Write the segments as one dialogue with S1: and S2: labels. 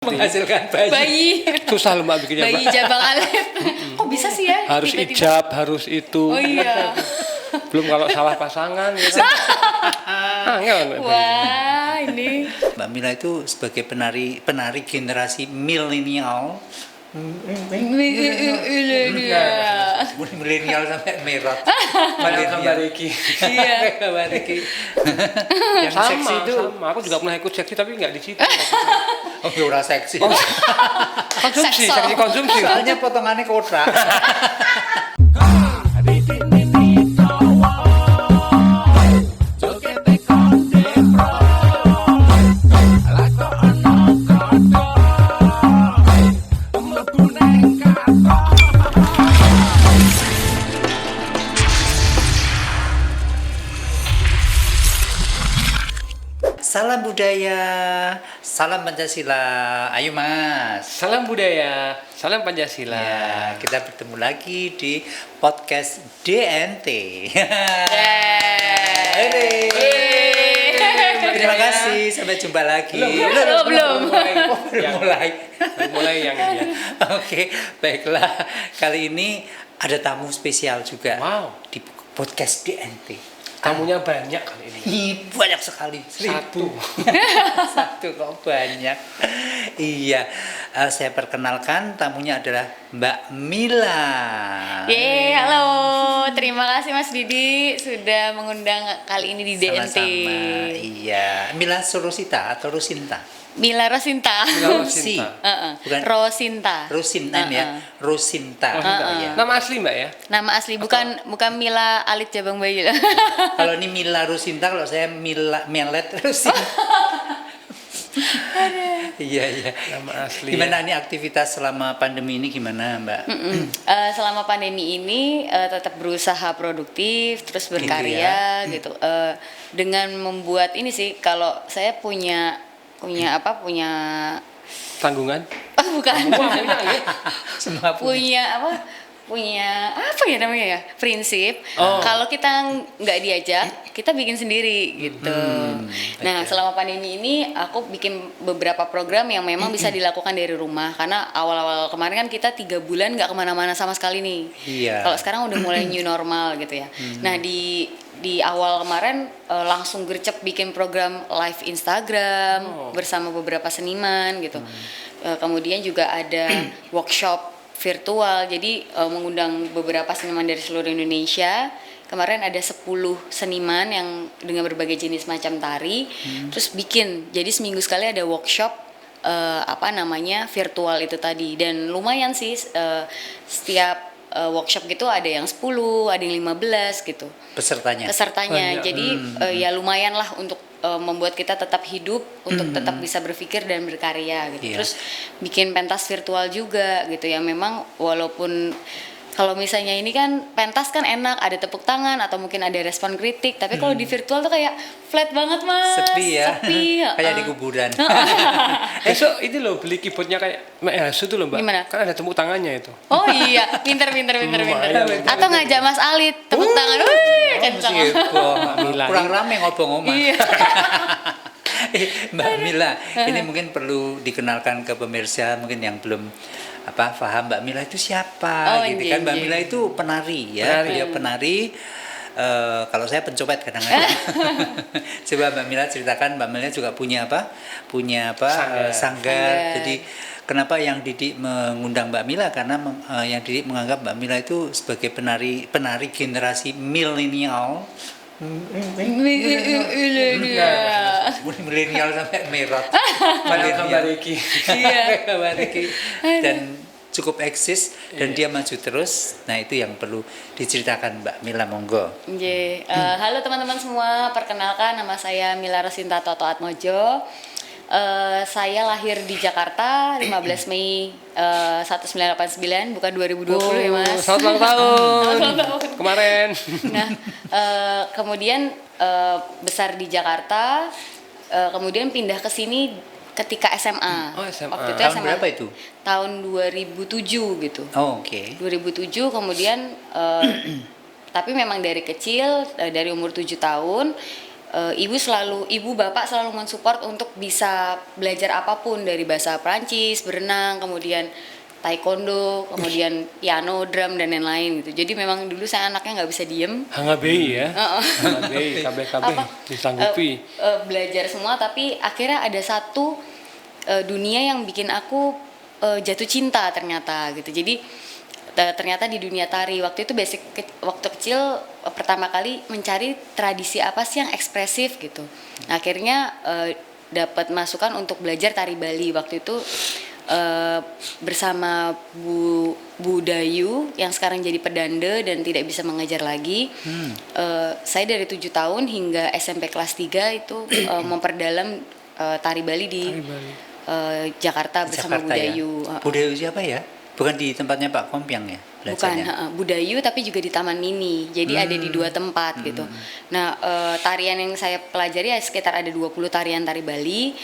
S1: Menghasilkan bayi.
S2: Susah loh Mbak bikinnya
S1: Bayi
S2: Mbak.
S1: jabang alet. Kok bisa sih ya?
S2: Harus
S1: tiba-tiba?
S2: ijab, harus itu.
S1: Oh iya.
S2: Belum kalau salah pasangan ya kan. Angel.
S1: Wah, ini.
S3: Mbak Mila itu sebagai penari generasi milenial, milenial sampai merah.
S2: Banyak gambar Riki.
S1: Iya.
S3: Gambar Riki. Yang
S2: Sama,
S3: seksi itu,
S2: sama. Aku juga pernah ikut seksi tapi nggak di situ.
S3: oh ora seksi.
S2: Konsumsi,
S1: Seksual.
S2: seksi konsumsi.
S3: Soalnya potongannya kotak. Salam budaya, salam Pancasila. Ayo Mas.
S2: Salam budaya, salam Pancasila.
S3: Ya, kita bertemu lagi di podcast DNT. Terima kasih, sampai jumpa lagi.
S1: Belum.
S2: Mulai yang ini ya.
S3: Oke, baiklah. Kali ini ada tamu spesial juga
S2: Wow.
S3: di podcast DNT.
S2: Tamunya banyak kali ini.
S3: Banyak sekali. 1000. Satu kok banyak. Iya, saya perkenalkan tamunya adalah Mbak Mila.
S1: Yeay, halo. Terima kasih Mas Didi sudah mengundang kali ini di DNT.
S3: Sama-sama. Iya, Mila Surosita atau Rusinta?
S1: Mila Rosinta.
S2: Mila
S3: Si.
S2: Rosinta.
S3: Bukan
S1: Rosinta.
S3: Rusinta ya. Rusinta. Ya.
S2: Nama asli Mbak ya?
S1: Nama asli bukan Mila Alit Jabang Bayi.
S3: Kalau ini Mila Rusinta, kalau saya Mila Melet Rusinta. Iya.
S2: Nama asli.
S3: Gimana nih aktivitas selama pandemi ini gimana, Mbak?
S1: Selama pandemi ini tetap berusaha produktif, terus berkarya gitu. Dengan membuat ini sih, kalau saya punya
S2: Tanggungan?
S1: bukan.
S3: Semua
S1: punya apa ya namanya ya, prinsip. Kalau kita nggak diajak, kita bikin sendiri gitu. Nah, selama pandemi ini aku bikin beberapa program yang memang bisa dilakukan dari rumah, karena awal-awal kemarin kan kita 3 bulan nggak kemana-mana sama sekali nih.
S3: Iya.
S1: Kalau sekarang udah mulai new normal gitu ya. Nah, di awal kemarin langsung gercep bikin program live Instagram bersama beberapa seniman gitu. Kemudian juga ada workshop virtual, jadi mengundang beberapa seniman dari seluruh Indonesia. Kemarin ada 10 seniman yang dengan berbagai jenis macam tari, terus bikin. Jadi seminggu sekali ada workshop virtual itu tadi, dan lumayan sih setiap workshop gitu ada yang 10, ada yang 15 gitu. Pesertanya.
S2: Banyak.
S1: Jadi ya lumayan lah untuk membuat kita tetap hidup, untuk tetap bisa berpikir dan berkarya gitu.
S3: Iya.
S1: Terus bikin pentas virtual juga gitu ya. Memang walaupun kalau misalnya ini kan pentas kan enak, ada tepuk tangan atau mungkin ada respon kritik, tapi kalau di virtual tuh kayak flat banget Mas.
S3: Sepi ya. Kayak di
S1: heeh.
S3: kuburan.
S2: Besok ini loh beli keyboardnya kayak Mbak Elsu tuh loh Mbak.
S1: Gimana?
S2: Kan ada tepuk tangannya itu.
S1: Oh iya, pinter.
S2: Lumayan.
S1: Atau ngajak Mas Alit tepuk tangan, wih, kencang.
S2: Mila.
S3: Kurang rame ngobong-ngomong.
S1: Iya.
S3: Mbak Mila, ini mungkin perlu dikenalkan ke pemirsa mungkin yang belum paham Mbak Mila itu siapa gitu kan. Mbak Mila itu penari ya, beliau penari. Kalau saya pencopet kadang-kadang. Coba Mbak Mila ceritakan, Mbak Mila juga punya sanggar. Jadi kenapa yang Didik mengundang Mbak Mila, karena yang Didik menganggap Mbak Mila itu sebagai penari generasi milenial. Milenial sampai merah.
S2: Banyak gambar Riki.
S1: Iya.
S3: Gambar Riki. Dan cukup eksis dan dia maju terus. Nah, itu yang perlu diceritakan Mbak Mila, monggo.
S1: Halo teman-teman semua, perkenalkan nama saya Mila Rosinta Toto Atmojo. Saya lahir di Jakarta 15 Mei 1989, bukan 2020 ya Mas.
S2: Selamat ulang tahun. Kemarin.
S1: Nah, kemudian besar di Jakarta, kemudian pindah ke sini ketika SMA.
S2: Oh, SMA.
S1: Waktu itu
S3: Tahun
S1: SMA.
S3: berapa itu?
S1: Tahun 2007 gitu.
S3: Oh, oke.
S1: 2007 kemudian tapi memang dari kecil, dari umur 7 tahun ibu bapak selalu mensupport untuk bisa belajar apapun, dari bahasa Prancis, berenang, kemudian taekwondo, kemudian piano, drum, dan lain-lain gitu. Jadi memang dulu saya anaknya nggak bisa diem.
S2: Hangabei ya. Hangabei, KB disanggupi.
S1: Belajar semua, tapi akhirnya ada satu dunia yang bikin aku jatuh cinta ternyata gitu. Jadi ternyata di dunia tari waktu itu waktu kecil pertama kali mencari tradisi apa sih yang ekspresif gitu. Nah, akhirnya dapat masukan untuk belajar tari Bali waktu itu. Bersama Bu Dayu yang sekarang jadi pedanda dan tidak bisa mengajar lagi. Saya dari 7 tahun hingga SMP kelas 3 itu memperdalam tari Bali di Jakarta bersama Bu Dayu.
S3: Ya. Bu Dayu siapa ya? Bukan di tempatnya Pak Kompiang ya?
S1: Bukan, Bu Dayu tapi juga di Taman Mini. Jadi ada di 2 tempat gitu. Nah, tarian yang saya pelajari sekitar ada 20 tarian tari Bali.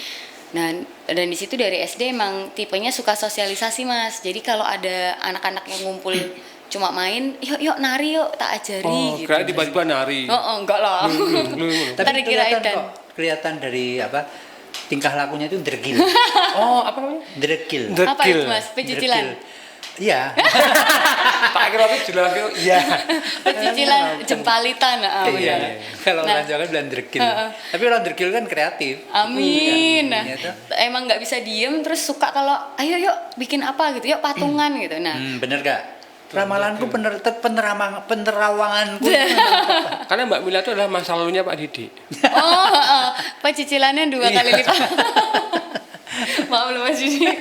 S1: Nah, dan di situ dari SD emang tipenya suka sosialisasi, Mas. Jadi kalau ada anak-anak yang ngumpul cuma main, yuk nari yuk, tak ajari gitu.
S2: Kayak tiba-tiba nari.
S1: Enggak lah.
S3: Tapi kelihatan dari tingkah lakunya itu dergil.
S2: Apa namanya?
S3: Dergil.
S1: Apa itu, Mas? Pecicilan.
S3: Iya.
S2: Tak kira itu jelas itu. Iya.
S1: Pecicilan jempalitan.
S3: Iya. Kalau orang Jawa bilang dergil. Tapi orang dergil kan kreatif.
S1: Amin. Nah, emang nggak bisa diem, terus suka kalau ayo yuk bikin apa gitu, yuk patungan gitu. Nah,
S3: bener gak? Ramalanku penerawanganku.
S2: Karena Mbak Mila itu adalah masa lalunya Pak Didi.
S1: Pecicilannya 2 kali lipat. Maaf loh Mas Didi.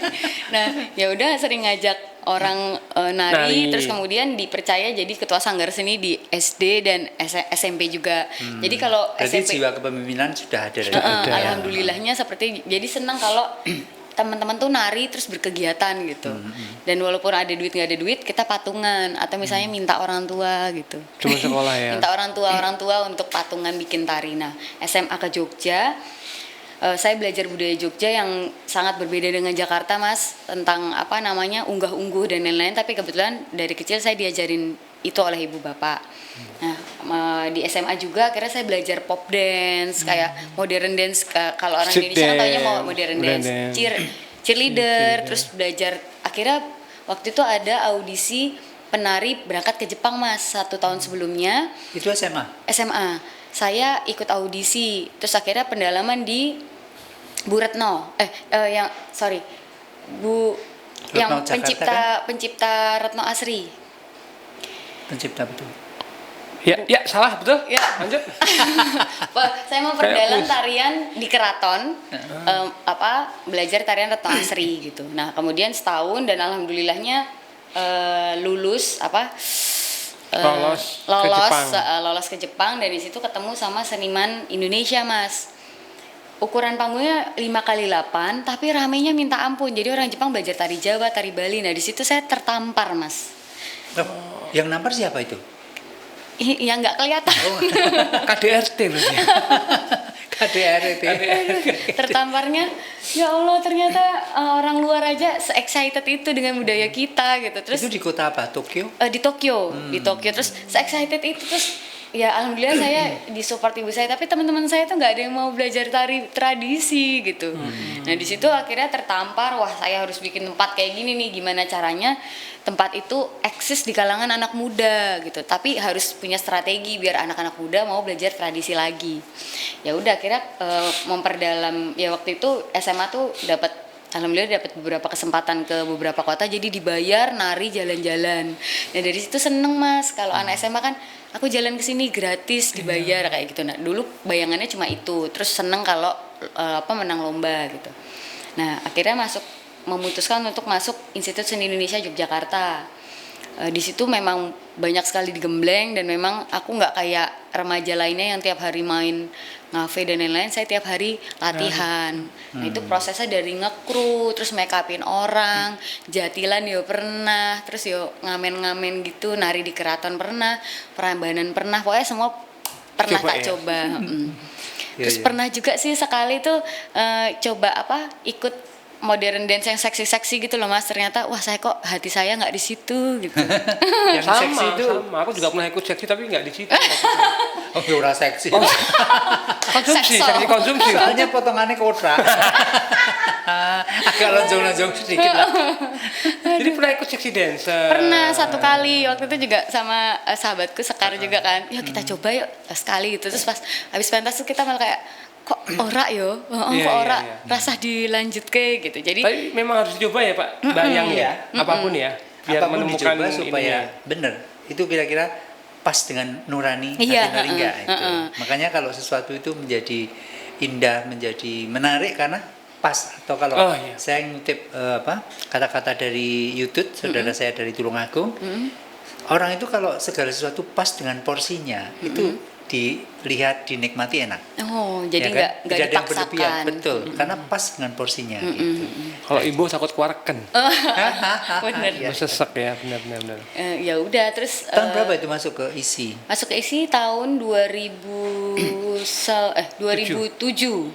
S1: Nah, ya udah sering ngajak orang nari, terus kemudian dipercaya jadi ketua sanggar seni di SD dan SMP juga. Jadi kalau
S3: berarti
S1: SMP
S3: jiwa kepemimpinan sudah ada.
S1: Alhamdulillahnya seperti jadi senang kalau teman-teman tuh nari terus berkegiatan gitu. Dan walaupun ada duit nggak ada duit, kita patungan atau misalnya minta orang tua gitu.
S2: Cuma sekolah ya.
S1: Minta orang tua untuk patungan bikin tari. Nah, SMA ke Jogja. Saya belajar budaya Jogja yang sangat berbeda dengan Jakarta, Mas, tentang apa namanya unggah-ungguh dan lain-lain. Tapi kebetulan dari kecil saya diajarin itu oleh ibu bapak. Nah, di SMA juga akhirnya saya belajar pop dance, kayak modern dance. Kalau orang Indonesia kan taunya mau modern dance, cheerleader, terus belajar. Akhirnya waktu itu ada audisi penari berangkat ke Jepang, Mas, 1 tahun sebelumnya.
S3: Itu SMA?
S1: SMA. Saya ikut audisi, terus akhirnya pendalaman di Bu Retno,
S3: Retno
S1: yang
S3: Jakarta,
S1: pencipta Retno Asri.
S3: Pencipta betul.
S2: Ya salah betul.
S1: Ya.
S2: Lanjut.
S1: Saya memperdalam tarian di keraton, belajar tarian Retno Asri gitu. Nah, kemudian setahun dan alhamdulillahnya lulus lolos ke Jepang dan di situ ketemu sama seniman Indonesia, Mas. Ukuran panggungnya 5x8 tapi ramenya minta ampun. Jadi orang Jepang belajar tari Jawa, tari Bali. Nah, di situ saya tertampar, Mas.
S3: Yang nampar siapa itu?
S1: Yang nggak kelihatan.
S2: KDRT loh ya.
S3: KDRT.
S1: Tertamparnya, ya Allah ternyata orang luar aja se-excited itu dengan budaya kita gitu. Terus
S3: itu di kota apa? Tokyo?
S1: Di Tokyo. Terus se-excited itu terus ya alhamdulillah saya disupport ibu saya, tapi teman-teman saya tuh nggak ada yang mau belajar tari tradisi gitu. Nah, di situ akhirnya tertampar, wah saya harus bikin tempat kayak gini nih, gimana caranya tempat itu eksis di kalangan anak muda gitu, tapi harus punya strategi biar anak-anak muda mau belajar tradisi lagi. Ya udah akhirnya memperdalam, ya waktu itu SMA tuh alhamdulillah dapat beberapa kesempatan ke beberapa kota, jadi dibayar nari jalan-jalan. Nah, dari situ seneng, Mas. Kalau anak SMA kan aku jalan ke sini gratis dibayar kayak gitu. Nah, dulu bayangannya cuma itu. Terus seneng kalau menang lomba gitu. Nah, akhirnya memutuskan untuk masuk Institut Seni Indonesia Yogyakarta. Di situ memang banyak sekali digembleng dan memang aku nggak kayak remaja lainnya yang tiap hari main ngafe dan lain-lain. Saya tiap hari latihan. Nah, itu prosesnya dari ngekru, terus make upin orang, jatilan yo pernah, terus yo ngamen-ngamen gitu, nari di keraton pernah, Prambanan pernah, pokoknya semua pernah coba. Terus pernah juga sih sekali tuh coba ikut modern dance yang seksi-seksi gitu loh, Mas. Ternyata wah kok hati saya nggak di situ gitu.
S2: Yang seksi itu sama. Aku juga pernah ikut seksi tapi nggak di situ.
S3: Oh, ora seksi.
S2: Konsumsi,
S1: Sekso.
S2: seksi konsumsi.
S3: Soalnya potongannya kotak. Agak lonjong-lonjong sedikit lah.
S2: Jadi pernah ikut seksi dancer?
S1: Pernah satu kali, waktu itu juga sama sahabatku Sekar juga kan. Yuk kita coba yuk sekali gitu. Terus pas habis pentas tuh kita malah kayak kok ora yo,
S2: Iya,
S1: kok ora
S2: iya.
S1: rasa dilanjut ke gitu. Jadi
S2: Tapi memang harus dicoba ya Pak, bayang ya, apapun ya, biar
S3: Apapun
S2: menemukan
S3: dicoba supaya
S2: ini.
S3: benar. Itu kira-kira pas dengan nurani hati
S1: Iya,
S3: nurani enggak itu.
S1: heeh.
S3: Makanya kalau sesuatu itu menjadi indah, menjadi menarik karena pas. Atau kalau
S2: Oh, iya.
S3: saya ngutip kata-kata dari YouTube saudara saya dari Tulungagung, orang itu kalau segala sesuatu pas dengan porsinya itu dilihat dinikmati enak.
S1: oh, jadi
S3: Ya kan?
S1: nggak
S3: Tidak ada yang berlebihan,
S1: dipaksakan.
S3: betul, karena pas dengan porsinya. Gitu.
S2: Kalau ibu takut keluarkan,
S1: Bener.
S3: Iya.
S2: sesek ya, benar.
S1: Ya udah terus
S3: Tahun berapa itu masuk ke isi?
S1: masuk ke isi tahun 2007,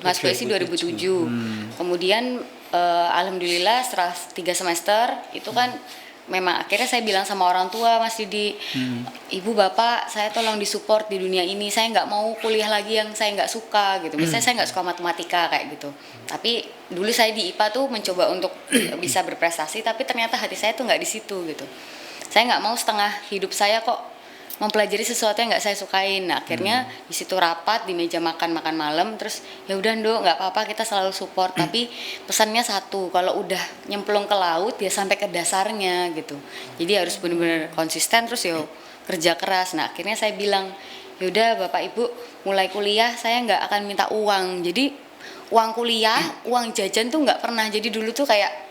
S1: masuk ke isi 2007. Kemudian alhamdulillah setelah 3 semester itu kan memang akhirnya saya bilang sama orang tua Mas Didi, ibu bapak saya tolong disupport di dunia ini, saya nggak mau kuliah lagi yang saya nggak suka gitu. Misalnya saya nggak suka matematika kayak gitu. Tapi dulu saya di IPA tuh mencoba untuk bisa berprestasi, tapi ternyata hati saya tuh nggak di situ gitu. Saya nggak mau setengah hidup saya kok mempelajari sesuatu yang nggak saya sukain. Nah, akhirnya di situ rapat di meja makan malam, terus ya udah Nduk, nggak apa-apa, kita selalu support, tapi pesannya satu, kalau udah nyemplung ke laut ya sampai ke dasarnya gitu. Jadi harus benar-benar konsisten, terus ya kerja keras. Nah, akhirnya saya bilang, ya udah Bapak Ibu, mulai kuliah saya nggak akan minta uang. Jadi uang kuliah, uang jajan tuh nggak pernah. Jadi dulu tuh kayak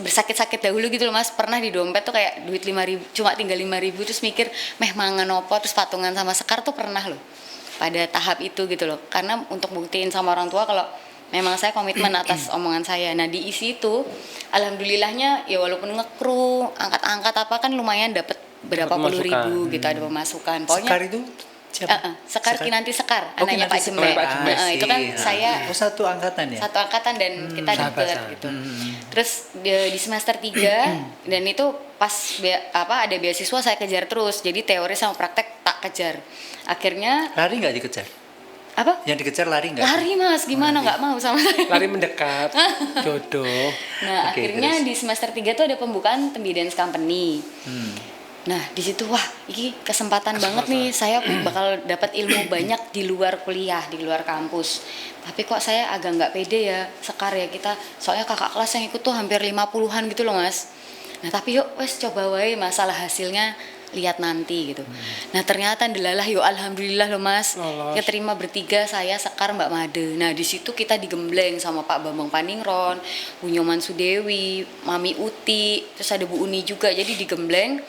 S1: bersakit-sakit dahulu gitu loh Mas, pernah di dompet tuh kayak duit 5.000, cuma tinggal 5.000, terus mikir meh mangan opo, terus patungan sama Sekar tuh pernah loh pada tahap itu gitu loh, karena untuk buktiin sama orang tua kalau memang saya komitmen atas omongan saya. Nah di isi itu alhamdulillahnya ya walaupun ngekru angkat-angkat apa kan lumayan dapat berapa
S2: Dapat
S1: puluh
S2: pemasukan.
S1: ribu gitu, ada pemasukan pokoknya.
S3: Sekar itu siapa?
S1: Sekar Kinanti Sekar,
S3: Oh,
S1: anaknya Pak
S3: Kinanti
S1: Jembe.
S3: Sekar.
S1: Itu kan
S3: Asik.
S1: saya
S3: Oh, satu angkatan ya?
S1: satu angkatan dan kita deket
S2: sahabatan.
S1: gitu. Terus di semester 3 dan itu pas ada beasiswa saya kejar terus. Jadi teori sama praktek tak kejar. Akhirnya
S3: Lari nggak dikejar?
S1: apa?
S3: Yang dikejar lari nggak?
S1: Lari Mas, gimana nggak mau sama saya.
S2: Lari mendekat, jodoh.
S1: Nah,
S3: Oke,
S1: akhirnya
S3: terus?
S1: di semester 3 tuh ada pembukaan Tembi Dance Company. Nah, di situ wah, ini kesempatan banget nih, saya bakal dapat ilmu banyak di luar kuliah, di luar kampus. Tapi kok saya agak nggak pede ya, Sekar ya kita. Soalnya kakak kelas yang ikut tuh hampir 50-an gitu loh, Mas. Nah, tapi yuk wes coba wae, masalah hasilnya lihat nanti gitu. Nah, ternyata delalah yuk alhamdulillah loh, Mas.
S2: Lolos.
S1: Keterima bertiga, saya Sekar Mbak Made. Nah, di situ kita digembleng sama Pak Bambang Paningron, Bu Nyoman Sudewi, Mami Uti, terus ada Bu Uni juga. Jadi digembleng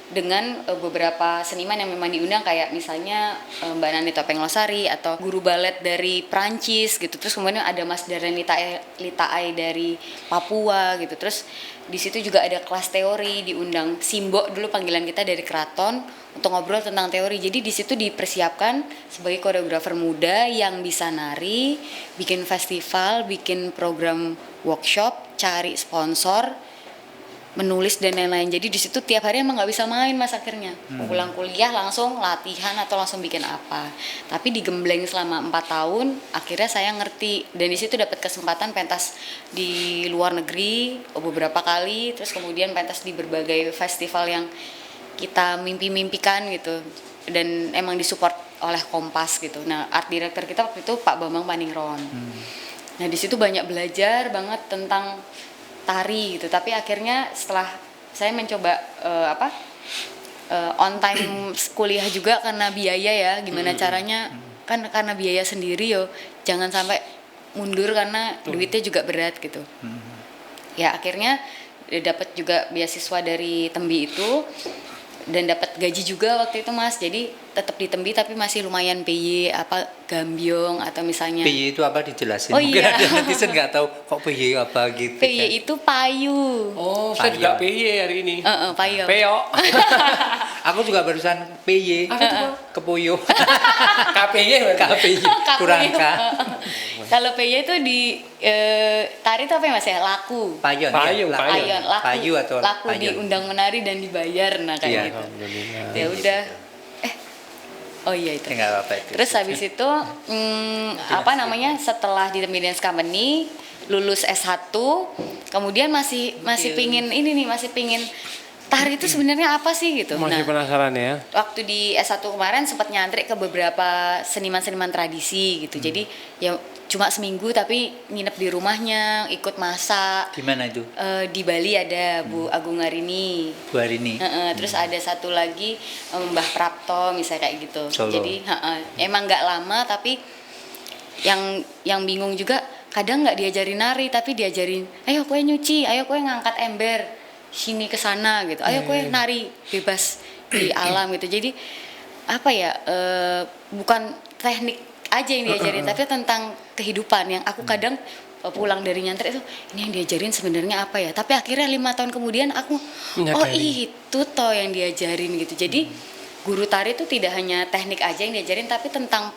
S1: dengan beberapa seniman yang memang diundang kayak misalnya Mbak Nani Topeng Losari atau guru balet dari Prancis gitu. Terus kemudian ada Mas Darren Litaai dari Papua gitu. Terus di situ juga ada kelas teori, diundang Simbo dulu panggilan kita dari Keraton untuk ngobrol tentang teori. Jadi di situ dipersiapkan sebagai koreografer muda yang bisa nari, bikin festival, bikin program workshop, cari sponsor, menulis dan lain-lain. Jadi di situ tiap hari emang nggak bisa main Mas akhirnya. Pulang kuliah langsung latihan atau langsung bikin apa. Tapi digembleng selama 4 tahun, akhirnya saya ngerti dan di situ dapat kesempatan pentas di luar negeri beberapa kali, terus kemudian pentas di berbagai festival yang kita mimpi-mimpikan gitu. Dan emang disupport oleh Kompas gitu. Nah, art director kita waktu itu Pak Bambang Paningron. Nah, di situ banyak belajar banget tentang tari gitu, tapi akhirnya setelah saya mencoba on time kuliah juga karena biaya ya, gimana caranya kan karena biaya sendiri yo, jangan sampai mundur karena duitnya juga berat gitu. Ya akhirnya dapat juga beasiswa dari Tembi itu dan dapat gaji juga waktu itu Mas, jadi tetap di Tembi tapi masih lumayan PY gambyong atau misalnya
S3: PY itu apa dijelasin?
S1: Oh,
S3: Mungkin
S1: iya.
S3: ada netizen nggak tahu kok PY apa gitu.
S1: PY itu payu.
S2: Oh, saya juga PY hari ini.
S1: Payu.
S2: Peo.
S3: Aku juga barusan PY.
S2: Apa itu, Bang?
S3: Kepuyo.
S2: KPY berarti.
S3: KPY. Kurangka.
S1: Kalau PY itu di tari itu apa ya Mas ya? Laku.
S3: Payon.
S2: Payung,
S3: ya,
S2: payung.
S1: Payon, laku.
S3: Payu atau
S1: laku
S3: payon.
S1: diundang menari dan dibayar, nah kayak
S3: Iya.
S1: gitu.
S2: Alhamdulillah.
S1: Ya udah. Oh iya itu.
S3: Nggak apa-apa itu.
S1: Terus habis itu apa namanya, setelah di Dance Company lulus S1, kemudian masih pingin ini nih, masih pingin tari itu sebenarnya apa sih gitu.
S2: Masih penasaran ya.
S1: Waktu di S1 kemarin sempat nyantri ke beberapa seniman-seniman tradisi gitu. Jadi ya cuma seminggu tapi nginep di rumahnya, ikut masak.
S3: Di mana itu?
S1: Di Bali ada Bu Agung Harini.
S3: Bu Harini.
S1: Terus ada satu lagi Mbah Prapto misalnya kayak gitu.
S3: Solo.
S1: Jadi emang nggak lama, tapi yang bingung juga kadang nggak diajarin nari tapi diajarin, ayo kowe nyuci, ayo kowe ngangkat ember sini ke sana gitu, ayo kowe nari bebas di alam gitu. Jadi apa ya, bukan teknik aja yang diajarin tapi tentang kehidupan yang aku kadang pulang dari nyantri itu, ini yang diajarin sebenarnya apa ya, tapi akhirnya 5 tahun kemudian aku oh itu toh yang diajarin gitu. Jadi guru tari itu tidak hanya teknik aja yang diajarin tapi tentang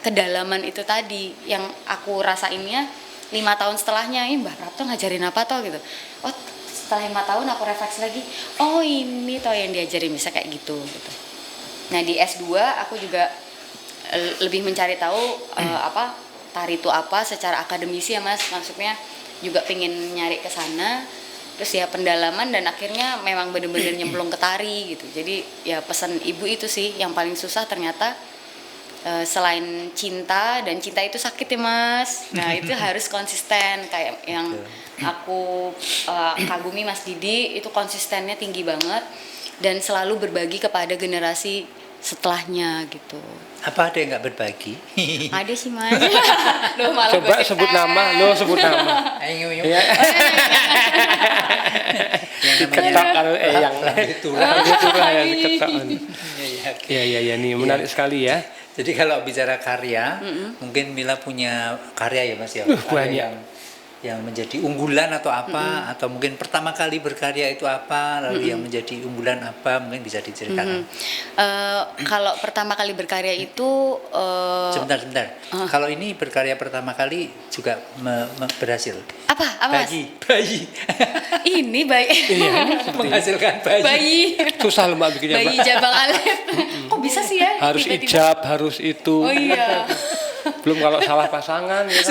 S1: kedalaman itu tadi yang aku rasainnya 5 tahun setelahnya. Ini Mbak Prapto ngajarin apa toh gitu, oh setelah 5 tahun aku refleksi lagi, oh ini toh yang diajarin, bisa kayak gitu. Nah di S2 aku juga lebih mencari tahu apa tari itu apa secara akademisi ya Mas, maksudnya juga pengen nyari ke sana. Terus ya pendalaman dan akhirnya memang bener-bener nyemplung ke tari gitu. Jadi ya pesan ibu itu sih yang paling susah ternyata, selain cinta, dan cinta itu sakit ya Mas. Nah itu harus konsisten, kayak yang aku kagumi Mas Didi itu konsistennya tinggi banget dan selalu berbagi kepada generasi setelahnya gitu.
S3: Apa ada yang nggak berbagi?
S1: Ada sih Mas. Loh, malah
S2: Coba sebut nama, sebut nama.
S3: Ayo.
S2: Ya.
S3: Yang
S2: Diketak kalau yang
S3: itu
S2: ya diketak. Iya nih menarik sekali ya.
S3: Jadi kalau bicara karya, mungkin Mila punya karya ya Mas ya.
S2: Banyak.
S3: Yang menjadi unggulan atau apa, atau mungkin pertama kali berkarya itu apa, lalu yang menjadi unggulan apa, mungkin bisa diceritakan.
S1: Kalau pertama kali berkarya itu
S3: Sebentar. Kalau ini berkarya pertama kali juga berhasil.
S1: apa Mas?
S3: Bayi.
S1: Ini bayi.
S3: Menghasilkan bayi.
S1: Bayi.
S2: Susah loh Mbak bikinnya
S1: Bayi
S2: Mbak.
S1: Jabang Alif. Kok bisa sih ya?
S2: Harus
S1: tiba-tiba?
S2: ijab, harus itu.
S1: Oh iya.
S2: Belum kalau salah pasangan gitu.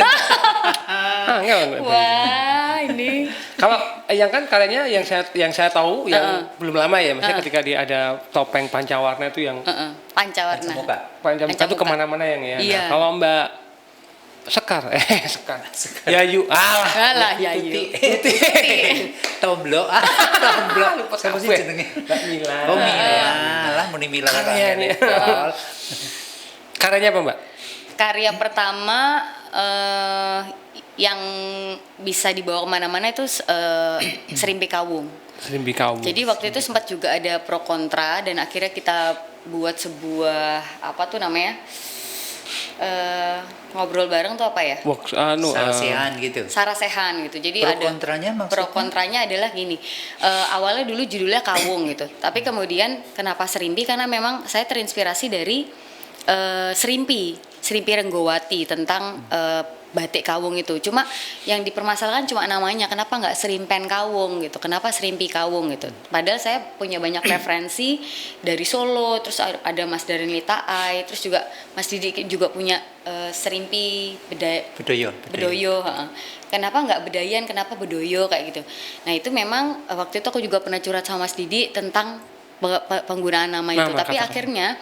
S2: Enggak.
S1: Wah, ini.
S2: Kalau yang kan karyanya yang saya tahu yang belum lama ya, maksudnya ketika dia ada topeng pancawarna itu yang
S1: Pancawarna.
S2: pancamuka itu kemana-mana yang ya.
S1: Iya.
S2: Nah, kalau Mbak Sekar. Yayu.
S1: Alah, Yayu.
S3: Tomblok. Siapa sih jenenge?
S2: Mbak Mila.
S3: Oh Mila. Lah muni Mila
S2: Karya nih. Karyanya apa Mbak?
S1: Karya pertama yang bisa dibawa kemana-mana itu Serimpi Kawung.
S2: Serimpi Kawung.
S1: Jadi waktu itu sempat juga ada pro kontra dan akhirnya kita buat sebuah apa tuh namanya, ngobrol bareng tuh apa ya?
S3: Sarasehan gitu.
S1: Sarasehan gitu. Jadi
S3: Pro
S1: ada
S3: kontranya maksudnya?
S1: Pro kontranya adalah gini. Awalnya dulu judulnya Kawung gitu. Tapi kemudian kenapa Serimpi? Karena memang saya terinspirasi dari Serimpi Renggowati tentang batik kawung itu. Cuma yang dipermasalahkan cuma namanya, kenapa nggak Serimpen Kawung gitu, kenapa Serimpi Kawung gitu. Padahal saya punya banyak referensi dari Solo, terus ada Mas Darin Litaai, terus juga Mas Didi juga punya Serimpi Bedoyo. Kenapa nggak Bedayan, kenapa Bedoyo kayak gitu. Nah itu memang waktu itu aku juga pernah curhat sama Mas Didi tentang penggunaan nama itu, tapi akhirnya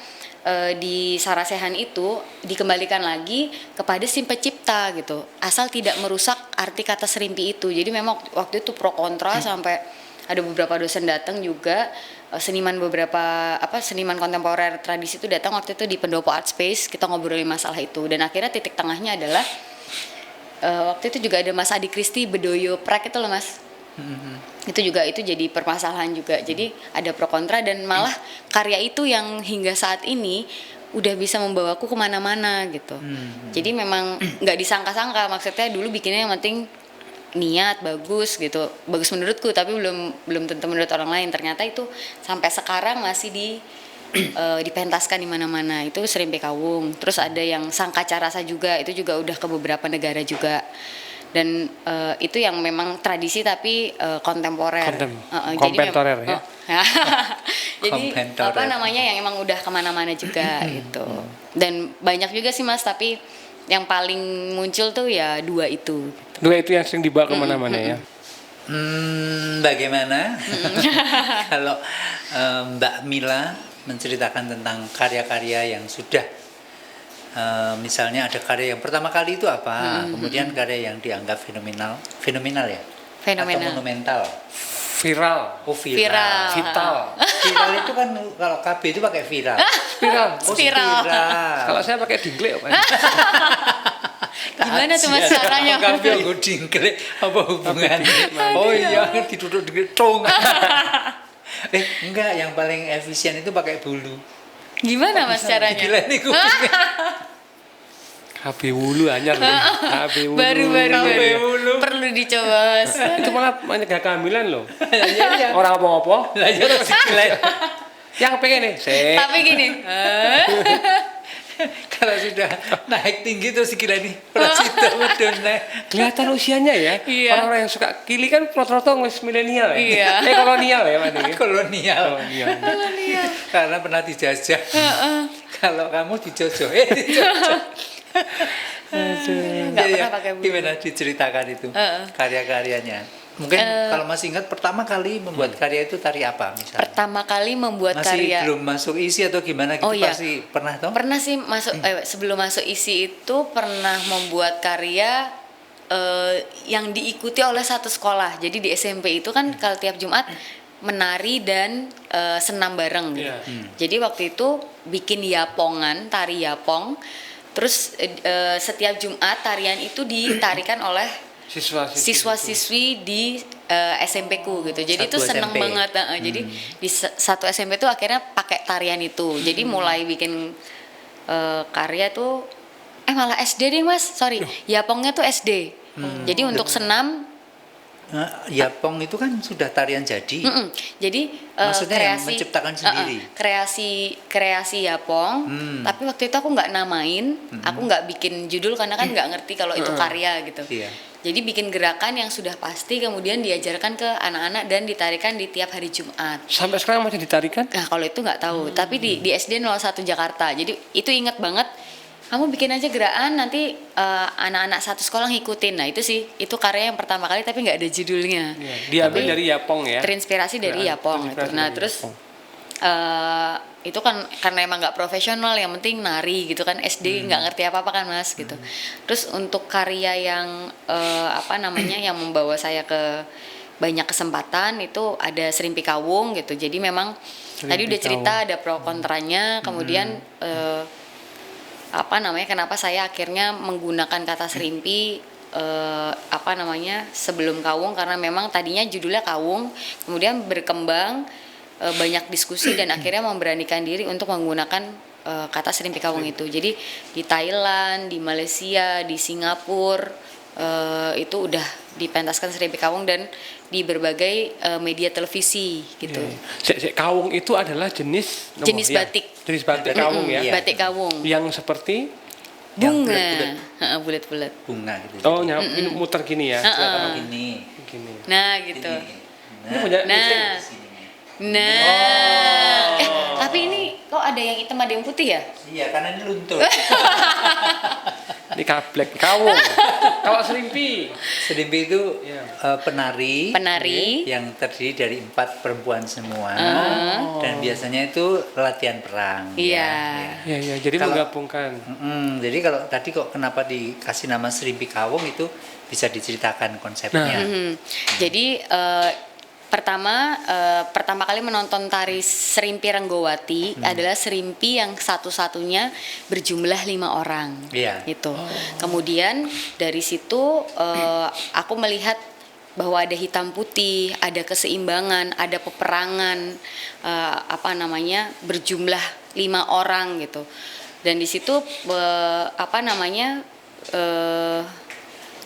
S1: di Sarasehan itu dikembalikan lagi kepada si pencipta gitu, asal tidak merusak arti kata serimpi itu. Jadi memang waktu itu pro kontra sampai ada beberapa dosen datang juga, seniman kontemporer tradisi itu datang waktu itu di Pendopo Art Space, kita ngobrolin masalah itu dan akhirnya titik tengahnya adalah waktu itu juga ada Mas Adi Kristi Bedoyo Prek itu loh Mas. Itu jadi permasalahan juga. Jadi ada pro kontra dan malah karya itu yang hingga saat ini udah bisa membawaku kemana-mana gitu. Jadi memang nggak disangka-sangka, maksudnya dulu bikinnya yang penting niat bagus gitu, bagus menurutku tapi belum tentu menurut orang lain. Ternyata itu sampai sekarang masih dipentaskan di mana-mana. Itu Serimpi Kawung. Terus ada yang Sangkaca Rasa juga, itu juga udah ke beberapa negara juga. Dan itu yang memang tradisi tapi kontemporer.
S2: Kontemporer ya.
S1: Jadi
S3: Komentar
S1: apa
S3: ya.
S1: namanya yang emang udah kemana-mana juga gitu. Dan banyak juga sih Mas, tapi yang paling muncul tuh ya dua itu.
S2: Dua itu yang sering dibawa kemana-mana ya.
S3: Bagaimana kalau Mbak Mila menceritakan tentang karya-karya yang sudah misalnya ada karya yang pertama kali itu apa, kemudian karya yang dianggap fenomenal ya,
S1: Fenomenal.
S3: atau monumental.
S2: Viral.
S3: Oh, viral.
S2: Vital.
S3: Viral itu kan kalau KB itu pakai viral.
S2: Spiral.
S3: Oh,
S1: Spiral.
S2: Kalau saya pakai dingle apa?
S1: Gimana tuh Mas caranya?
S3: KB aku dingklek apa hubungannya? Oh iya, ditutup gedung. Enggak, yang paling efisien itu pakai bulu.
S1: Gimana Mas caranya?
S3: Gila nih kupingnya.
S2: KB wulu anyar loh. KB wulu.
S1: Baru
S3: KB wulu.
S1: perlu dicoba Mas.
S2: Itu malah mencegah kehamilan loh.
S3: Iya.
S2: Orang apa-apa.
S3: Lah ya masih gila.
S2: Yang pengen nih,
S1: Tapi gini,
S3: Kalau sudah naik tinggi terus gila nih. Plus itu medone.
S2: kelihatan usianya ya.
S1: Iya.
S2: Orang-orang yang suka kili kan rata-rata wis milenial ya.
S1: Iya.
S2: Kolonial ya Pak Diki.
S3: Kolonial.
S2: Kolonial.
S3: Karena pernah dijajah. Kalau kamu dijojok, dijojok.
S1: nggak
S3: Iya,
S1: pernah pakai bulu.
S3: Gimana diceritakan itu karya-karyanya? Mungkin kalau masih ingat pertama kali membuat karya itu tari apa misalnya?
S1: Pertama kali membuat
S3: Masih
S1: karya.
S3: belum masuk isi atau gimana gitu?
S1: Oh, iya.
S3: Pasti pernah toh?
S1: Pernah sih sebelum masuk isi itu pernah membuat karya yang diikuti oleh satu sekolah. Jadi di SMP itu kan kalau tiap Jumat menari dan senam bareng gitu.
S2: Iya.
S1: Jadi waktu itu bikin yapongan, tari yapong. Terus setiap Jumat tarian itu ditarikan oleh siswa-siswi di SMP ku gitu. Jadi
S3: Satu
S1: itu seneng
S3: SMP.
S1: banget. Jadi di satu SMP tuh akhirnya pakai tarian itu. Jadi mulai bikin karya tuh malah SD deh Mas. Sorry, yapongnya tuh SD. Jadi untuk senam
S3: Yapong itu kan sudah tarian jadi.
S1: jadi
S3: Maksudnya yang
S1: kreasi
S3: menciptakan sendiri.
S1: kreasi yapong. Tapi waktu itu aku nggak namain, aku nggak bikin judul karena kan nggak ngerti kalau itu karya gitu.
S3: Iya.
S1: Jadi bikin gerakan yang sudah pasti kemudian diajarkan ke anak-anak dan ditarikan di tiap hari Jumat.
S2: Sampai sekarang masih ditarikan?
S1: Nah kalau itu nggak tahu, tapi di SD 01 Jakarta. Jadi itu inget banget. Kamu bikin aja gerakan nanti anak-anak satu sekolah ngikutin. Nah itu sih, itu karya yang pertama kali tapi nggak ada judulnya.
S2: Iya. Diambil
S1: Tapi
S2: dari yapong ya.
S1: Terinspirasi dari yapong.
S2: Terinspirasi
S1: Gitu. Nah
S2: dari
S1: terus
S2: yapong.
S1: itu kan karena emang nggak profesional, yang penting nari gitu kan. SD nggak ngerti apa-apa kan Mas gitu. Terus untuk karya yang yang membawa saya ke banyak kesempatan itu ada Serimpi Kawung gitu. Jadi memang tadi udah cerita ada pro kontranya, kemudian kenapa saya akhirnya menggunakan kata serimpi sebelum kawung, karena memang tadinya judulnya kawung, kemudian berkembang banyak diskusi dan akhirnya memberanikan diri untuk menggunakan kata serimpi kawung itu. Jadi di Thailand, di Malaysia, di Singapura itu udah dipentaskan serimpi kawung dan di berbagai media televisi gitu.
S2: Kawung itu adalah jenis
S1: Batik.
S2: Jenis batik kawung ya.
S3: Iya.
S1: Batik kawung.
S2: Yang seperti
S3: Yang
S1: Bunga. Bulat-bulat.
S3: bunga gitu.
S2: ini muter gini ya.
S3: Ini.
S2: Gini.
S1: Nah, gitu.
S2: Ini punya
S1: Nah. Nah. Tapi ini kok ada yang hitam ada yang putih ya?
S3: Iya, karena ini luntur.
S2: Ini kablek kawung. Kalau serimpi.
S3: Serimpi itu
S2: Iya.
S3: penari yang terdiri dari 4 perempuan semua, dan biasanya itu latihan perang.
S1: Iya.
S2: Ya, jadi
S3: Kalau-
S2: menggabungkan.
S3: Jadi kalau tadi kok kenapa dikasih nama Serimpi Kawung itu bisa diceritakan konsepnya.
S1: Jadi pertama kali menonton tari Serimpi Renggowati adalah serimpi yang satu-satunya berjumlah 5 orang.
S3: Iya.
S1: Gitu. Kemudian dari situ aku melihat bahwa ada hitam putih, ada keseimbangan, ada peperangan, berjumlah 5 orang gitu. Dan di situ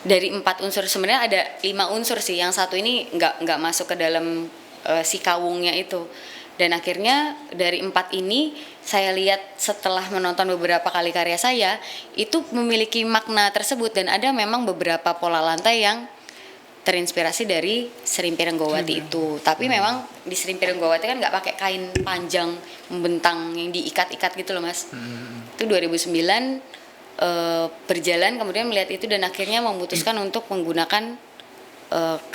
S1: dari 4 unsur, sebenarnya ada 5 unsur sih. Yang satu ini nggak masuk ke dalam si kawungnya itu. Dan akhirnya dari 4 ini saya lihat setelah menonton beberapa kali karya saya itu memiliki makna tersebut, dan ada memang beberapa pola lantai yang terinspirasi dari Serimpi Renggawati itu. Tapi memang di Serimpi Renggawati kan nggak pakai kain panjang membentang yang diikat-ikat gitu loh Mas. Itu 2009 berjalan, kemudian melihat itu dan akhirnya memutuskan untuk menggunakan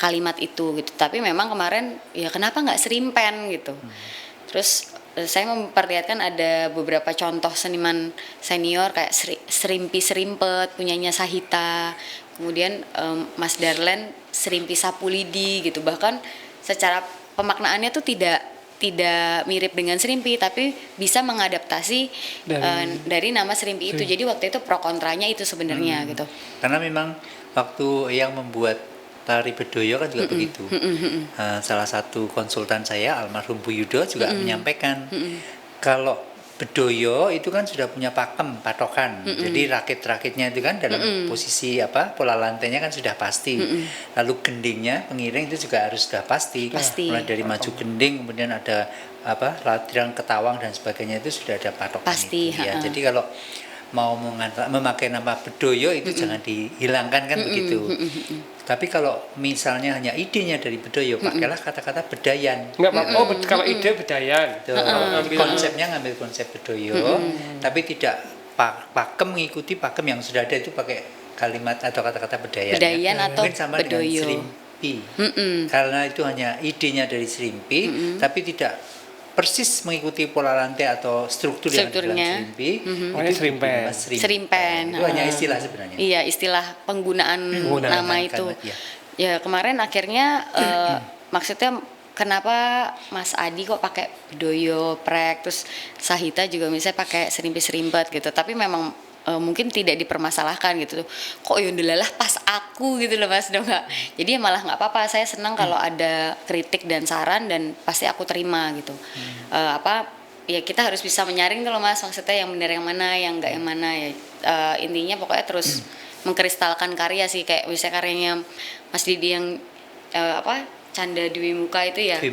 S1: kalimat itu gitu. Tapi memang kemarin ya kenapa nggak serimpen gitu. Terus saya memperlihatkan ada beberapa contoh seniman senior kayak Serimpi Serimpet punyanya Sahita, kemudian Mas Darlen Serimpi Sapulidi gitu. Bahkan secara pemaknaannya tuh tidak mirip dengan Serimpi, tapi bisa mengadaptasi dari nama Serimpi itu. Jadi waktu itu pro kontranya itu sebenarnya gitu.
S3: Karena memang waktu yang membuat tari Bedoyo kan juga begitu. Salah satu konsultan saya almarhum Bu Yudo juga menyampaikan kalau Bedoyo itu kan sudah punya pakem, patokan. Jadi rakit-rakitnya itu kan dalam posisi pola lantainya kan sudah pasti. Lalu gendingnya, pengiring itu juga harus sudah pasti. Mulai dari maju gending, kemudian ada latihan ketawang dan sebagainya itu sudah ada patokan
S1: Pasti,
S3: itu. Ya. Jadi kalau mau memakai nama Bedoyo itu jangan dihilangkan kan begitu. Tapi kalau misalnya hanya idenya dari Bedoyo, pakailah kata-kata Bedayan.
S2: Nggak apa-apa. Kalau ide Bedayan.
S3: Konsepnya ngambil konsep Bedoyo, tapi tidak pakem mengikuti pakem yang sudah ada, itu pakai kalimat atau kata-kata Bedayan.
S1: Bedayan atau
S3: mungkin sama
S1: Bedoyo.
S3: dengan Serimpi. Karena itu hanya idenya dari Serimpi, tapi tidak persis mengikuti pola lantai atau strukturnya yang dalam Serimpi.
S2: Itu Serimpen.
S1: Serimpen.
S3: Itu hanya istilah sebenarnya.
S1: Iya, istilah penggunaan nama itu. Ya kemarin akhirnya maksudnya kenapa Mas Adi kok pakai Bedoyo, Prek, terus Sahita juga misalnya pakai Serimpi Serimpet gitu. Tapi memang mungkin tidak dipermasalahkan gitu. Kok yondelalah pas aku gitu loh Mas, dong nggak. Jadi malah nggak apa-apa. Saya senang kalau ada kritik dan saran dan pasti aku terima gitu. Ya kita harus bisa menyaring kalau Mas, maksudnya yang benar yang mana, yang enggak yang mana ya. Intinya pokoknya terus mengkristalkan karya sih, kayak misalnya karyanya Mas Didi yang Canda Dwi Muka itu ya. Dwi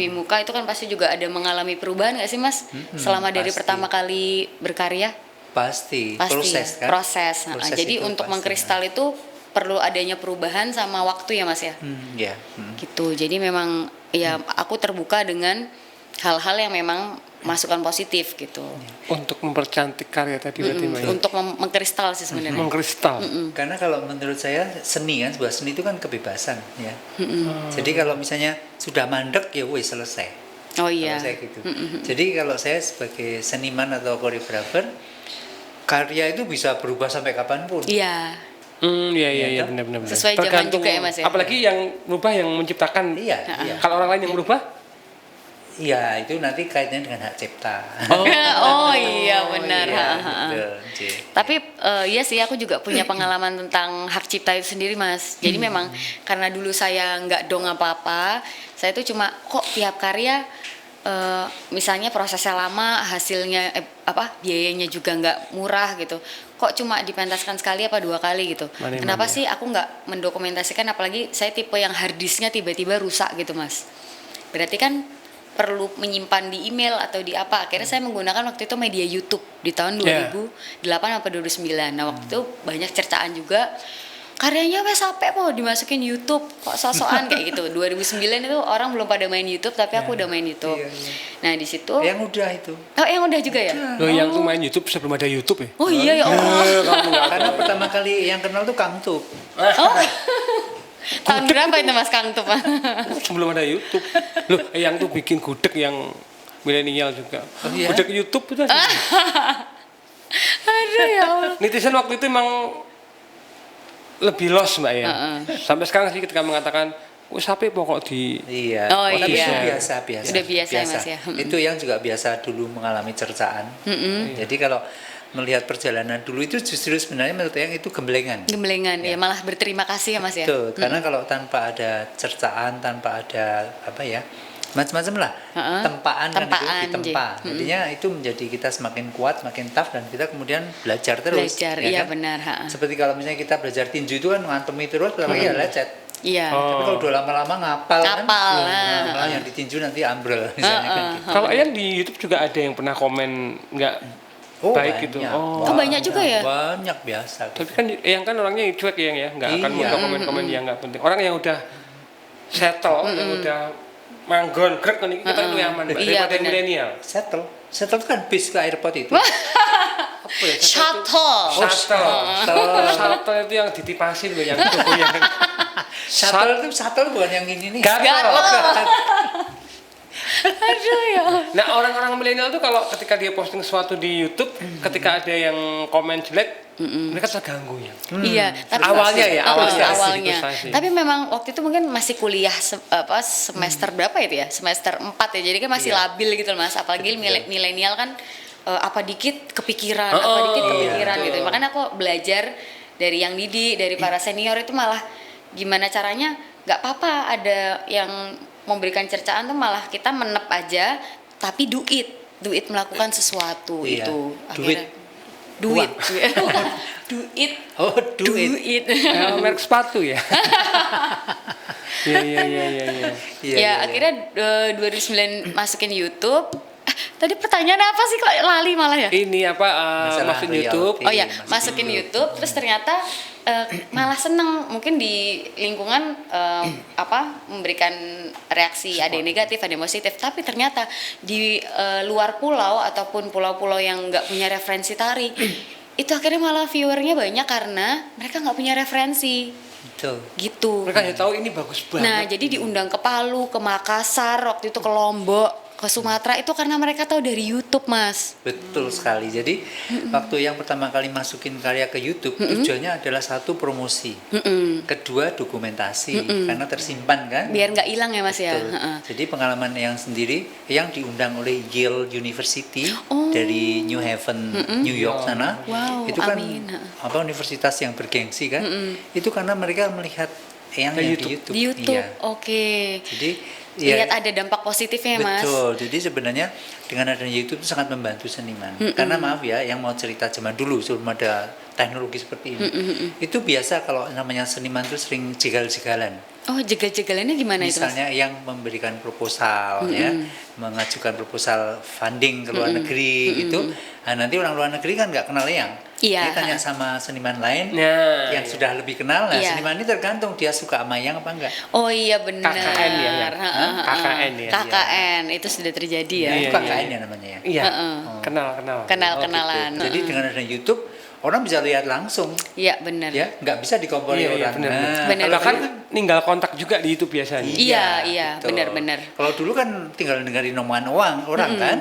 S1: Muka itu kan pasti juga ada mengalami perubahan nggak sih Mas? Selama dari pertama kali berkarya?
S3: Pasti proses
S1: ya?
S3: kan.
S1: Proses. Jadi untuk mengkristal itu perlu adanya perubahan sama waktu ya Mas ya. Gitu. Jadi memang ya aku terbuka dengan hal-hal yang memang masukan positif gitu.
S2: Untuk mempercantik karya tadi berarti Mbak.
S1: Untuk mengkristal sih sebenarnya.
S2: Mengkristal.
S3: Karena kalau menurut saya seni kan, sebuah seni itu kan kebebasan ya. Jadi kalau misalnya sudah mandek ya wes selesai.
S1: Oh iya.
S3: Kalau saya gitu. Jadi kalau saya sebagai seniman atau koreografer, karya itu bisa berubah sampai kapanpun.
S1: Iya.
S2: Iya benar.
S1: Sesuai zaman juga ya Mas ya.
S2: Apalagi yang berubah yang menciptakan.
S3: Iya.
S2: Kalau orang lain yang berubah?
S3: Iya, itu nanti kaitannya dengan hak cipta.
S1: Oh iya benar.
S3: Betul.
S1: Tapi iya sih, aku juga punya pengalaman tentang hak cipta itu sendiri Mas. Jadi memang karena dulu saya nggak dong apa-apa, saya tuh cuma kok tiap karya misalnya prosesnya lama, hasilnya biayanya juga nggak murah gitu. Kok cuma dipentaskan sekali apa 2 kali gitu. Kenapa sih aku nggak mendokumentasikan, apalagi saya tipe yang hard disknya tiba-tiba rusak gitu Mas. Berarti kan perlu menyimpan di email atau di apa. Akhirnya saya menggunakan waktu itu media YouTube di tahun 2008 atau 2009. Nah waktu itu banyak cercaan juga, karyanya wes sampai mau dimasukin YouTube kok sosokan kayak gitu. 2009 itu orang belum pada main YouTube, tapi aku udah main YouTube. Nah di situ
S3: yang udah itu.
S1: Oh yang udah juga ya?
S2: Loh yang tuh main YouTube sebelum ada YouTube ya?
S1: Oh iya ya Allah.
S3: Karena pertama kali yang kenal tuh Kang Tup.
S1: Tahun berapa itu Mas Kang Tup?
S2: Sebelum ada YouTube. Loh, yang tuh bikin gudeg yang milenial juga. Gudeg YouTube itu.
S1: Aduh ya Allah.
S2: Netizen waktu itu emang lebih los Mbak ya. Sampai sekarang sih ketika mengatakan, sampai pokok di.
S3: Iya.
S1: Oh
S3: tapi
S1: iya.
S3: Biasa.
S1: Udah biasa ya Mas ya.
S3: Itu yang juga biasa dulu mengalami cercaan. Jadi kalau melihat perjalanan dulu itu justru sebenarnya menurut yang itu gemblengan
S1: ya malah berterima kasih ya Mas ya.
S3: Betul, karena kalau tanpa ada cercaan, tanpa ada macam-macam lah tempaan kan itu ditempa. Jadinya itu menjadi kita semakin kuat, semakin tough, dan kita kemudian belajar terus.
S1: Iya
S3: kan?
S1: benar.
S3: Seperti kalau misalnya kita belajar tinju itu kan ngantemi terus, lagi ya lecet.
S1: Iya.
S3: Tapi kalau udah lama-lama ngapal kan, malah yang ditinju nanti ambrol misalnya kan gitu.
S2: Kalau yang di YouTube juga ada yang pernah komen nggak baik gitu.
S3: banyak.
S2: Oh.
S1: Oh, banyak juga ya?
S3: Banyak biasa.
S2: Tapi kan yang kan orangnya cuek ya, nggak akan
S3: Iya.
S2: mudah komen-komen yang nggak penting. Orang yang udah settle, yang udah manggon grek kan kita itu nyaman Mbak,
S1: Iya,
S2: daripada yang
S1: bener.
S2: milenial.
S3: Settle itu kan bis ke airport itu.
S2: Apa ya?
S1: Shuttle.
S2: Shuttle itu yang ditipasin loh, yang itu yang
S3: Shuttle bukan yang ini nih.
S2: gatel.
S1: Aduh ya.
S2: Nah orang-orang milenial tuh kalau ketika dia posting sesuatu di YouTube, ketika ada yang komen jelek, mereka terganggu ya.
S1: Iya, tapi
S2: Awalnya ya,
S1: awalnya.
S2: frustasi.
S1: Tapi memang waktu itu mungkin masih kuliah semester berapa itu ya? Semester 4 ya. Jadi kan masih
S3: Iya.
S1: labil gitu loh, Mas. Apalagi milenial kan apa dikit kepikiran,
S3: iya,
S1: gitu. Makanya aku belajar dari yang Didi, dari para senior itu malah gimana caranya nggak apa-apa ada yang memberikan cercaan tuh, malah kita menep aja tapi do it melakukan sesuatu.
S3: Iya.
S1: Itu
S3: Duit.
S1: duit
S3: Uang.
S1: do it
S3: Oh,
S1: do
S3: duit.
S1: it.
S2: Merek sepatu ya. Iya.
S3: Iya.
S1: Akhirnya 2009 masukin YouTube. Tadi pertanyaan apa sih, kok lali malah ya?
S2: Ini apa
S3: Masalah
S2: masukin
S3: royalti.
S2: YouTube?
S1: Oh ya,
S3: masukin
S1: masukin YouTube, terus ternyata malah seneng. Mungkin di lingkungan memberikan reaksi, ada yang negatif, ada yang positif. Tapi ternyata di luar pulau ataupun pulau-pulau yang nggak punya referensi tari, itu akhirnya malah viewernya banyak karena mereka nggak punya referensi.
S3: Betul.
S1: Gitu.
S2: Mereka hanya tahu ini bagus banget.
S1: Nah, jadi diundang ke Palu, ke Makassar, waktu itu ke Lombok, ke Sumatera, itu karena mereka tahu dari YouTube, Mas.
S3: Betul sekali. Jadi waktu yang pertama kali masukin karya ke YouTube, tujuannya adalah satu promosi, kedua dokumentasi, karena tersimpan kan.
S1: Biar nggak hilang ya, Mas ya.
S3: Betul.
S1: Heeh.
S3: Jadi pengalaman yang sendiri yang diundang oleh Yale University
S1: Oh.
S3: dari New Haven, New York sana.
S1: Wow,
S3: Itu kan
S1: amin.
S3: universitas yang bergengsi kan. Itu karena mereka melihat yang di YouTube.
S1: Di YouTube,
S3: Iya.
S1: oke.
S3: Jadi
S1: Lihat ada dampak positifnya, Mas.
S3: betul. Jadi sebenarnya dengan adanya YouTube itu sangat membantu seniman. Karena maaf ya, yang mau cerita zaman dulu sebelum ada teknologi seperti ini, itu biasa kalau namanya seniman itu sering jegal-jegalan.
S1: Oh, jegal-jegalannya gimana itu, Mas?
S3: Misalnya yang memberikan proposal ya, mengajukan proposal funding ke luar negeri itu, nah, nanti orang luar negeri kan nggak kenal yang.
S1: Iya.
S3: Dia tanya sama seniman lain
S2: Nah,
S3: yang sudah lebih kenal. Nah,
S1: Iya.
S3: seniman ini tergantung dia suka sama yang apa enggak.
S1: Oh iya, benar.
S2: KKN ya, ya?
S1: Heeh.
S2: KKN ya?
S1: KKN itu sudah terjadi ya.
S2: Iya,
S3: Itu KKN ya namanya ya.
S2: Iya.
S1: Heeh.
S2: Kenal.
S1: Kenal-kenalan.
S3: Oh, gitu. Jadi dengan adanya YouTube orang bisa lihat langsung
S1: Iya, benar.
S3: ya, nggak bisa dikompori
S2: Iya,
S3: orang.
S2: benar.
S1: Benar.
S2: Kalau kan ninggal kontak juga di YouTube biasanya.
S1: Iya,
S3: betul.
S1: benar-benar.
S3: Kalau dulu kan tinggal dengerin omongan orang kan,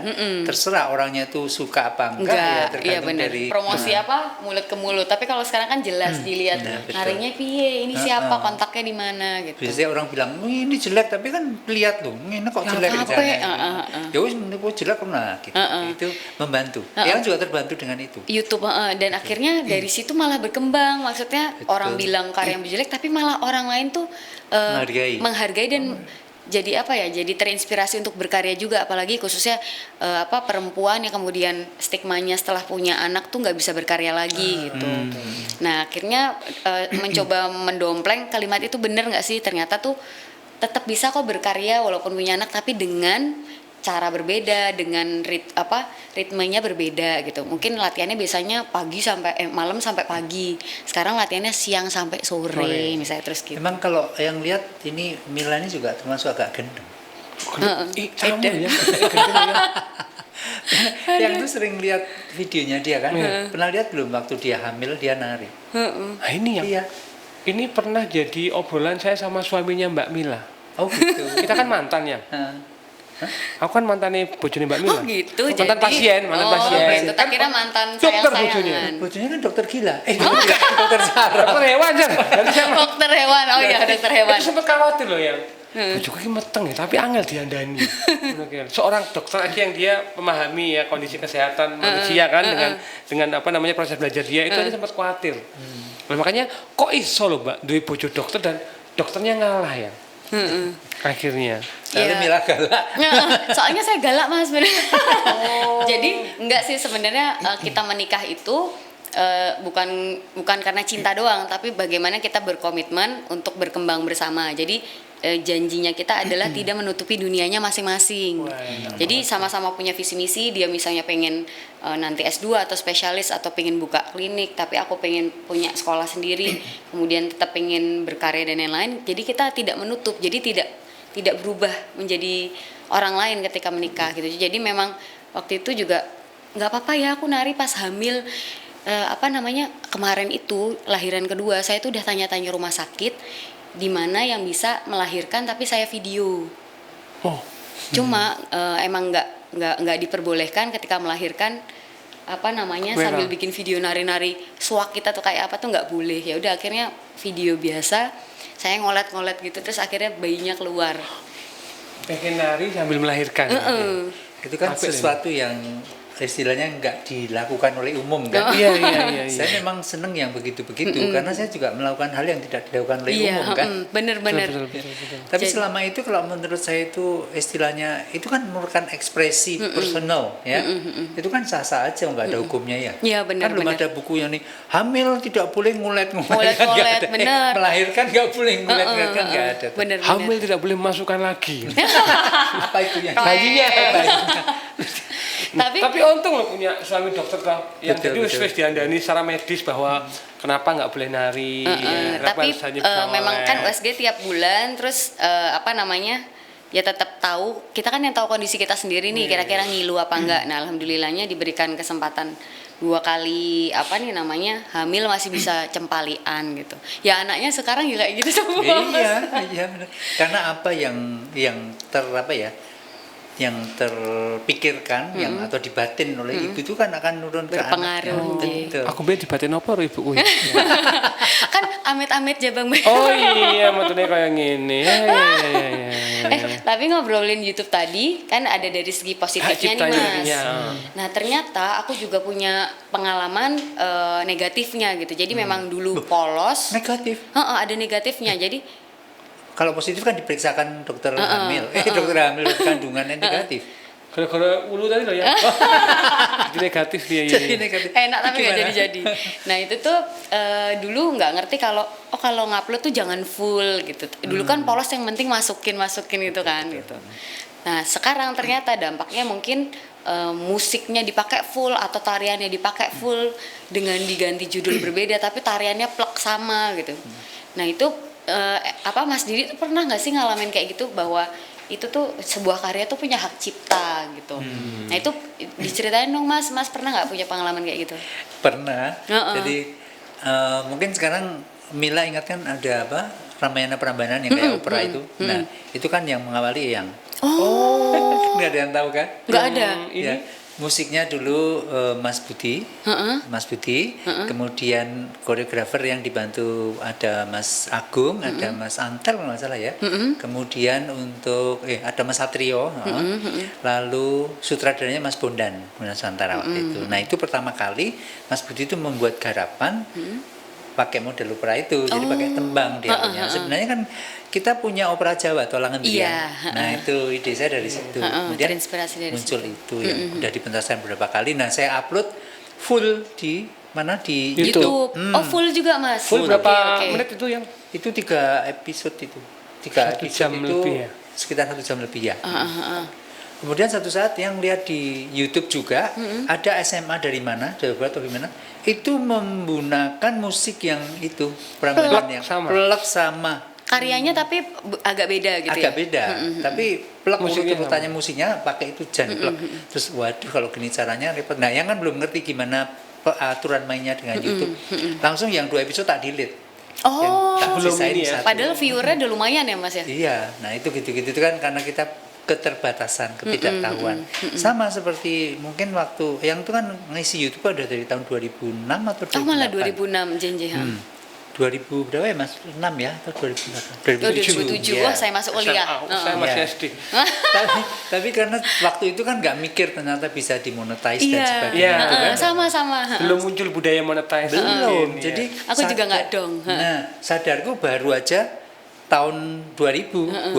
S3: terserah orangnya tuh suka apa enggak, ya
S1: Enggak, iya
S3: tergantung
S1: benar.
S3: dari
S1: Promosi apa mulut ke mulut. Tapi kalau sekarang kan jelas dilihat
S3: nah, betul.
S1: harinya piye, ini siapa, kontaknya di mana gitu.
S3: biasanya orang bilang, ini jelek, tapi kan lihat loh, ini kok jelek
S1: apa?
S3: misalnya. Ya wis ini kok jelek nah, gitu. Itu membantu. Yang juga terbantu dengan itu.
S1: YouTube dan akhirnya dari situ malah berkembang, maksudnya
S3: Betul.
S1: orang bilang karya yang jelek tapi malah orang lain tuh menghargai dan jadi apa ya, jadi terinspirasi untuk berkarya juga, apalagi khususnya perempuan yang kemudian stigmanya setelah punya anak tuh nggak bisa berkarya lagi gitu. Nah akhirnya mencoba mendompleng kalimat itu, bener nggak sih, ternyata tuh tetap bisa kok berkarya walaupun punya anak, tapi dengan cara berbeda, dengan ritmenya berbeda gitu. Mungkin latihannya biasanya pagi sampai malam sampai pagi. Sekarang latihannya siang sampai sore misalnya, terus gitu.
S3: Memang kalau yang lihat ini Mila ini juga termasuk agak gendeng.
S2: Sama ya.
S3: Yang tuh sering lihat videonya dia kan. Pernah lihat belum waktu dia hamil dia nari?
S2: Nah ini yang
S3: Iya.
S2: ini pernah jadi obrolan saya sama suaminya Mbak Mila.
S3: Oh gitu.
S2: Kita kan mantan ya. Aku kan mantannya bojone Mbak Mila.
S1: Oh gitu,
S2: mantan
S1: jadi
S2: pasien.
S1: gitu. Tak kira mantan
S2: Dokter
S1: sayang-sayangan.
S3: Bojone kan dokter gila. Dokter saraf.
S2: Dokter hewan kan. Nanti saya
S1: Dokter hewan, oh iya dokter hewan.
S2: itu sempat khawatir loh yang bojoku ini meteng ya, tapi angel diandani. Seorang dokter aja yang dia memahami ya kondisi kesehatan manusia kan dengan apa namanya proses belajar dia itu aja sempat khawatir. Nah, makanya kok iso loh Mbak duwe bojo dokter dan dokternya ngalah ya. Akhirnya.
S3: Lalu Mila galak.
S1: Soalnya saya galak Mas bener. Jadi enggak sih sebenarnya, kita menikah itu bukan karena cinta doang, tapi bagaimana kita berkomitmen untuk berkembang bersama. Jadi janjinya kita adalah tidak menutupi dunianya masing-masing. Jadi sama-sama punya visi misi. Dia misalnya pengen nanti S2 atau spesialis atau pengen buka klinik, tapi aku pengen punya sekolah sendiri, kemudian tetap pengen berkarya dan lain-lain. Jadi kita tidak menutup. Jadi tidak berubah menjadi orang lain ketika menikah gitu. Jadi memang waktu itu juga nggak apa-apa ya aku nari pas hamil. Kemarin itu lahiran kedua saya tuh udah tanya-tanya rumah sakit di mana yang bisa melahirkan tapi saya video. Cuma emang nggak diperbolehkan ketika melahirkan sambil bikin video nari-nari swag kita tuh kayak apa tuh nggak boleh. Ya udah akhirnya video biasa saya ngolet-ngolet gitu terus akhirnya bayinya keluar.
S2: Pengen nari sambil melahirkan.
S3: Itu kan sesuatu yang istilahnya nggak dilakukan oleh umum kan?
S2: Iya.
S3: Saya memang seneng yang begitu-begitu karena saya juga melakukan hal yang tidak dilakukan oleh umum kan?
S1: Bener-bener.
S3: Tapi selama itu kalau menurut saya itu istilahnya itu kan merupakan ekspresi personal ya. Itu kan sah-sah aja nggak ada hukumnya ya.
S1: Iya benar.
S3: Kan belum ada bukunya nih hamil tidak boleh ngulet-ngulet
S1: kan bener.
S3: Melahirkan nggak boleh ngulet-ngulet kan nggak ada.
S1: Bener.
S2: Hamil tidak boleh masukkan lagi.
S3: Apa itu yang
S2: bayinya?
S1: Tapi
S2: untung loh punya suami dokter toh yang
S3: Betul,
S2: jadi wis diandani secara medis bahwa kenapa nggak boleh nari
S1: tapi memang kan USG tiap bulan terus ya tetap tahu kita kan yang tahu kondisi kita sendiri nih kira-kira ngilu apa enggak. Nah alhamdulillahnya diberikan kesempatan 2 kali hamil masih bisa cempalian gitu. Ya anaknya sekarang juga kayak gitu semua.
S3: Iya benar. Karena apa yang yang terpikirkan yang atau dibatin oleh ibu itu kan akan nurun ke anaknya.
S1: Berpengaruh.
S2: Aku dibatin apa ibu?
S1: Kan amit-amit jabang.
S2: Oh iya, matune kayak gini. Ya.
S1: Tapi ngobrolin YouTube tadi kan ada dari segi positifnya nih Mas. Nah ternyata aku juga punya pengalaman negatifnya gitu. Jadi memang dulu polos.
S3: Negatif.
S1: Ada negatifnya. Jadi
S3: kalau positif kan diperiksakan dokter hamil. Dokter hamil kandungan yang negatif.
S2: Gara-gara ulu tadi loh ya. Jadi negatif dia ini.
S3: Jadi negatif.
S1: Enak tapi nggak jadi. Nah itu tuh dulu nggak ngerti kalau ngupload tuh jangan full gitu. Dulu kan polos yang penting masukin gitu kan gitu. Nah sekarang ternyata dampaknya mungkin musiknya dipakai full atau tariannya dipakai full dengan diganti judul berbeda tapi tariannya plek sama gitu. Nah itu Mas Didi tuh pernah nggak sih ngalamin kayak gitu bahwa itu tuh sebuah karya tuh punya hak cipta gitu. Nah itu diceritain dong Mas pernah nggak punya pengalaman kayak gitu?
S3: Pernah. Jadi mungkin sekarang Mila ingatkan ada Ramayana Prambanan yang kayak opera itu. Nah itu kan yang mengawali yang nggak ada yang tahu kan?
S1: Nggak ada.
S3: Ya. Musiknya dulu Mas Budi, kemudian koreografer yang dibantu ada Mas Agung, ada Mas Antel kalau nggak salah ya, kemudian untuk ada Mas Satrio, lalu sutradaranya Mas Bondan, Nusantara waktu itu. Nah itu pertama kali Mas Budi itu membuat garapan pakai model opera itu, jadi pakai tembang dia punya. Sebenarnya kan kita punya opera Jawa Tolangan Biang. Nah itu ide saya dari situ. Kemudian
S1: terinspirasi dari
S3: muncul itu yang udah dipentaskan beberapa kali. Nah saya upload full di mana di
S1: YouTube. Full juga Mas.
S2: Full berapa menit itu yang?
S3: Itu 3 episode itu. 3 episode itu
S2: lebih ya?
S3: sekitar 1 jam lebih ya. Kemudian satu saat yang lihat di YouTube juga ada SMA dari mana, Jawa atau gimana, itu menggunakan musik yang itu Prambanan yang plek sama.
S1: Karyanya tapi agak beda gitu
S3: agak beda, tapi plek urutannya musiknya pakai itu jan plek. Terus waduh kalau gini caranya repot. Nah yang kan belum ngerti gimana aturan mainnya dengan YouTube. Langsung yang 2 episode tak delete.
S2: Belum ini ya.
S1: Padahal viewernya udah lumayan ya Mas ya.
S3: Iya, nah itu gitu-gitu kan karena kita keterbatasan, ketidaktahuan. Sama seperti mungkin waktu yang itu kan ngisi YouTube ada dari tahun 2006 atau 2008.
S1: Malah 2006 Jenje.
S3: 2000 berapa ya Mas? 6 ya atau
S1: 2008? 2007. Wah, saya masuk kuliah.
S2: Saya masih SD.
S3: Tapi karena waktu itu kan nggak mikir ternyata bisa dimonetize dan sebagainya.
S1: Sama-sama.
S2: Belum muncul budaya monetize.
S3: Belum. Jadi
S1: aku juga nggak dong.
S3: Nah, sadarku baru aja tahun 2020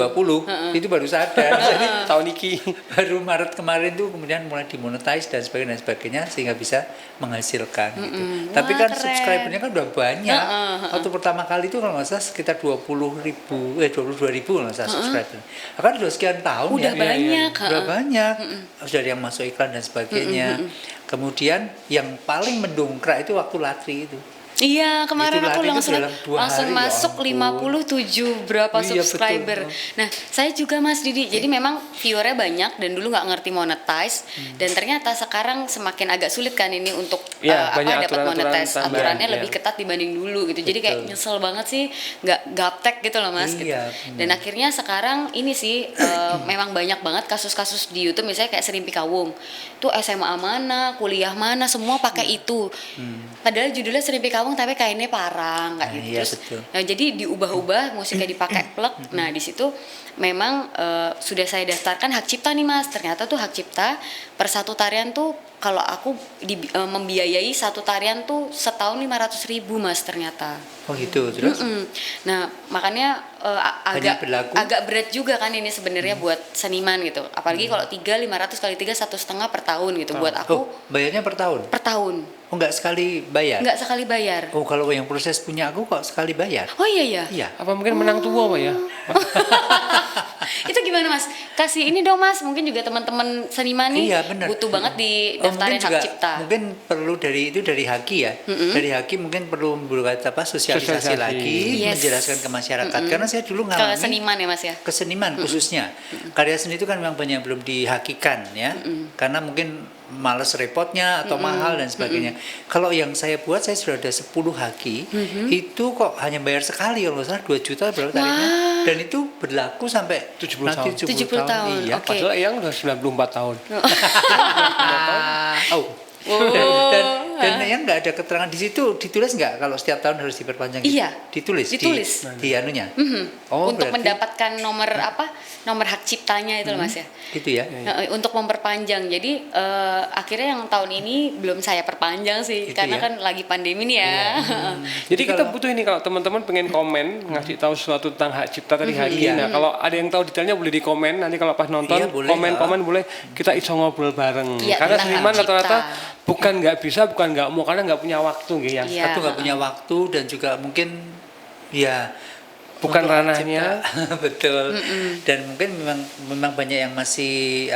S3: itu baru sadar. Jadi
S2: Tahun iki.
S3: baru Maret kemarin tuh kemudian mulai dimonetize dan sebagainya sehingga bisa menghasilkan gitu. Tapi
S1: Wah,
S3: kan
S1: keren.
S3: subscribernya kan udah banyak. Waktu pertama kali itu kalau nggak salah sekitar 22.000 kalau nggak salah subscriber. Kan udah sekian tahun
S1: Udah
S3: ya.
S1: banyak.
S3: Udah banyak. Sudah ada yang masuk iklan dan sebagainya. Kemudian yang paling mendongkrak itu waktu Latri itu.
S1: Iya, kemarin
S3: Itu
S1: aku
S3: lari itu
S1: langsung
S3: dalam 2
S1: langsung
S3: hari, ya
S1: masuk
S3: ampun.
S1: 57 berapa
S3: Iya,
S1: subscriber.
S3: betul.
S1: Nah, saya juga Mas Didi. Jadi memang viewernya banyak dan dulu nggak ngerti monetize dan ternyata sekarang semakin agak sulit kan ini untuk
S2: Iya, banyak
S1: dapat
S2: aturan-aturan
S1: monetize.
S2: tambahan,
S1: Aturannya
S2: iya.
S1: lebih ketat dibanding dulu gitu. Jadi kayak
S3: Betul.
S1: nyesel banget sih nggak gaptek gitu loh Mas gitu.
S3: Iya,
S1: Dan akhirnya sekarang ini sih memang banyak banget kasus-kasus di YouTube misalnya kayak Serimpi Kawung. Tuh SMA mana, kuliah mana semua pakai itu. Padahal judulnya Serimpi Kawung tapi kainnya parang kayak gitu.
S3: Iya,
S1: Terus
S3: betul.
S1: jadi diubah-ubah musiknya dipakai plug. Nah, di situ memang sudah saya daftarkan hak cipta nih Mas. Ternyata tuh hak cipta per satu tarian tuh kalau aku membiayai satu tarian tuh setahun 500.000 Mas ternyata.
S3: Oh gitu. Terus
S1: Nah, makanya
S3: Banyak berlaku.
S1: agak berat juga kan ini sebenarnya buat seniman gitu. Apalagi kalau 500 kali 3 1,5 per tahun gitu buat aku
S3: oh, bayarnya per tahun?
S1: per tahun.
S3: Oh, nggak sekali bayar?
S1: Nggak sekali bayar.
S3: Oh, kalau yang proses punya aku kok sekali bayar?
S1: Oh iya ya.
S3: Iya.
S2: Apa mungkin menang tua Pak ya?
S1: Itu gimana Mas? Kasih ini dong Mas, mungkin juga teman-teman seniman nih
S3: Iya, benar.
S1: butuh banget di
S3: Oh,
S1: daftarin
S3: mungkin
S1: hak
S3: juga
S1: cipta.
S3: mungkin perlu dari Haki ya. Dari Haki mungkin perlu membuat apa sosialisasi
S2: Sosialisasi.
S3: lagi,
S1: Yes.
S3: menjelaskan ke masyarakat. Karena saya dulu
S1: Ke
S3: ngalami
S1: seniman ya Mas ya.
S3: keseniman khususnya. Karya seni itu kan memang banyak belum dihakikan ya. Karena mungkin males repotnya atau mahal dan sebagainya. Kalau yang saya buat saya sudah ada 10 haki, itu kok hanya bayar sekali kalau nggak salah 2 juta berapa tarifnya. Dan itu berlaku sampai
S2: 70
S3: nanti
S2: tahun.
S1: 70 tahun.
S3: Iya.
S1: Oke.
S2: Padahal yang udah 94 tahun.
S3: Oh. Dan yang nggak ada keterangan di situ ditulis nggak kalau setiap tahun harus diperpanjang gitu?
S1: Iya.
S3: Ditulis.
S1: Ditulis.
S3: Di anunya. Oh,
S1: Untuk
S3: berarti
S1: mendapatkan nomor hak ciptanya itu loh Mas ya.
S3: gitu ya.
S1: Untuk memperpanjang. Jadi akhirnya yang tahun ini belum saya perpanjang sih
S3: Gitu
S1: karena
S3: ya.
S1: kan lagi pandemi nih ya.
S2: Jadi kita butuh ini kalau teman-teman pengen komen ngasih tahu sesuatu tentang hak cipta tadi Haki.
S3: Iya.
S2: Nah, kalau ada yang tahu detailnya boleh di komen. Nanti kalau pas nonton
S3: Iya, boleh,
S2: komen boleh kita iso ngobrol bareng.
S1: Iya,
S2: Karena
S1: tentang
S2: seniman
S1: hak cipta.
S2: rata-rata bukan nggak bisa, bukan nggak mau karena nggak punya waktu gitu ya.
S1: Iya.
S3: Satu nggak punya waktu dan juga mungkin ya
S2: Bukan
S3: untuk hak
S2: ranahnya.
S3: cipta. Betul. Dan mungkin memang banyak yang masih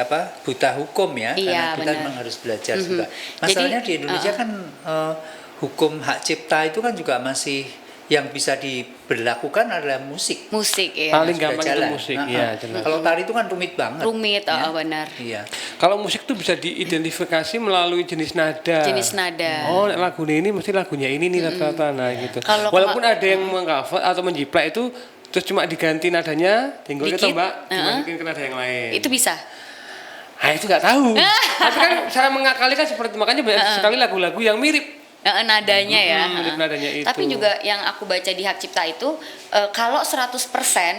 S3: buta hukum ya.
S1: Iya,
S3: Karena kita
S1: benar.
S3: memang harus belajar juga. Masalahnya
S1: Jadi,
S3: di Indonesia kan hukum hak cipta itu kan juga masih yang bisa diberlakukan adalah musik.
S1: Musik ya.
S2: Paling
S3: Sudah
S2: gampang itu
S3: jalan.
S2: musik,
S3: Nah,
S2: iya, jelas.
S3: Kalau tari itu kan rumit banget.
S1: Rumit,
S3: ya.
S1: benar.
S3: Iya.
S2: Kalau musik tuh bisa diidentifikasi melalui jenis nada.
S1: Jenis nada.
S2: Oh, lagu ini mesti lagunya ini nih rata-rata nah gitu.
S1: Kalau
S2: Walaupun ada yang mengcover atau menjiplak itu terus cuma diganti nadanya, tinggal
S1: Dikit,
S2: kita Mbak dimasukin ke nada yang lain.
S1: Itu bisa.
S2: Ah itu nggak tahu. Tapi kan saya mengakali kan seperti makanya banyak sekali lagu-lagu yang mirip.
S1: Nadanya ya.
S2: Mirip nadanya itu.
S1: Tapi juga yang aku baca di hak cipta itu kalau 100%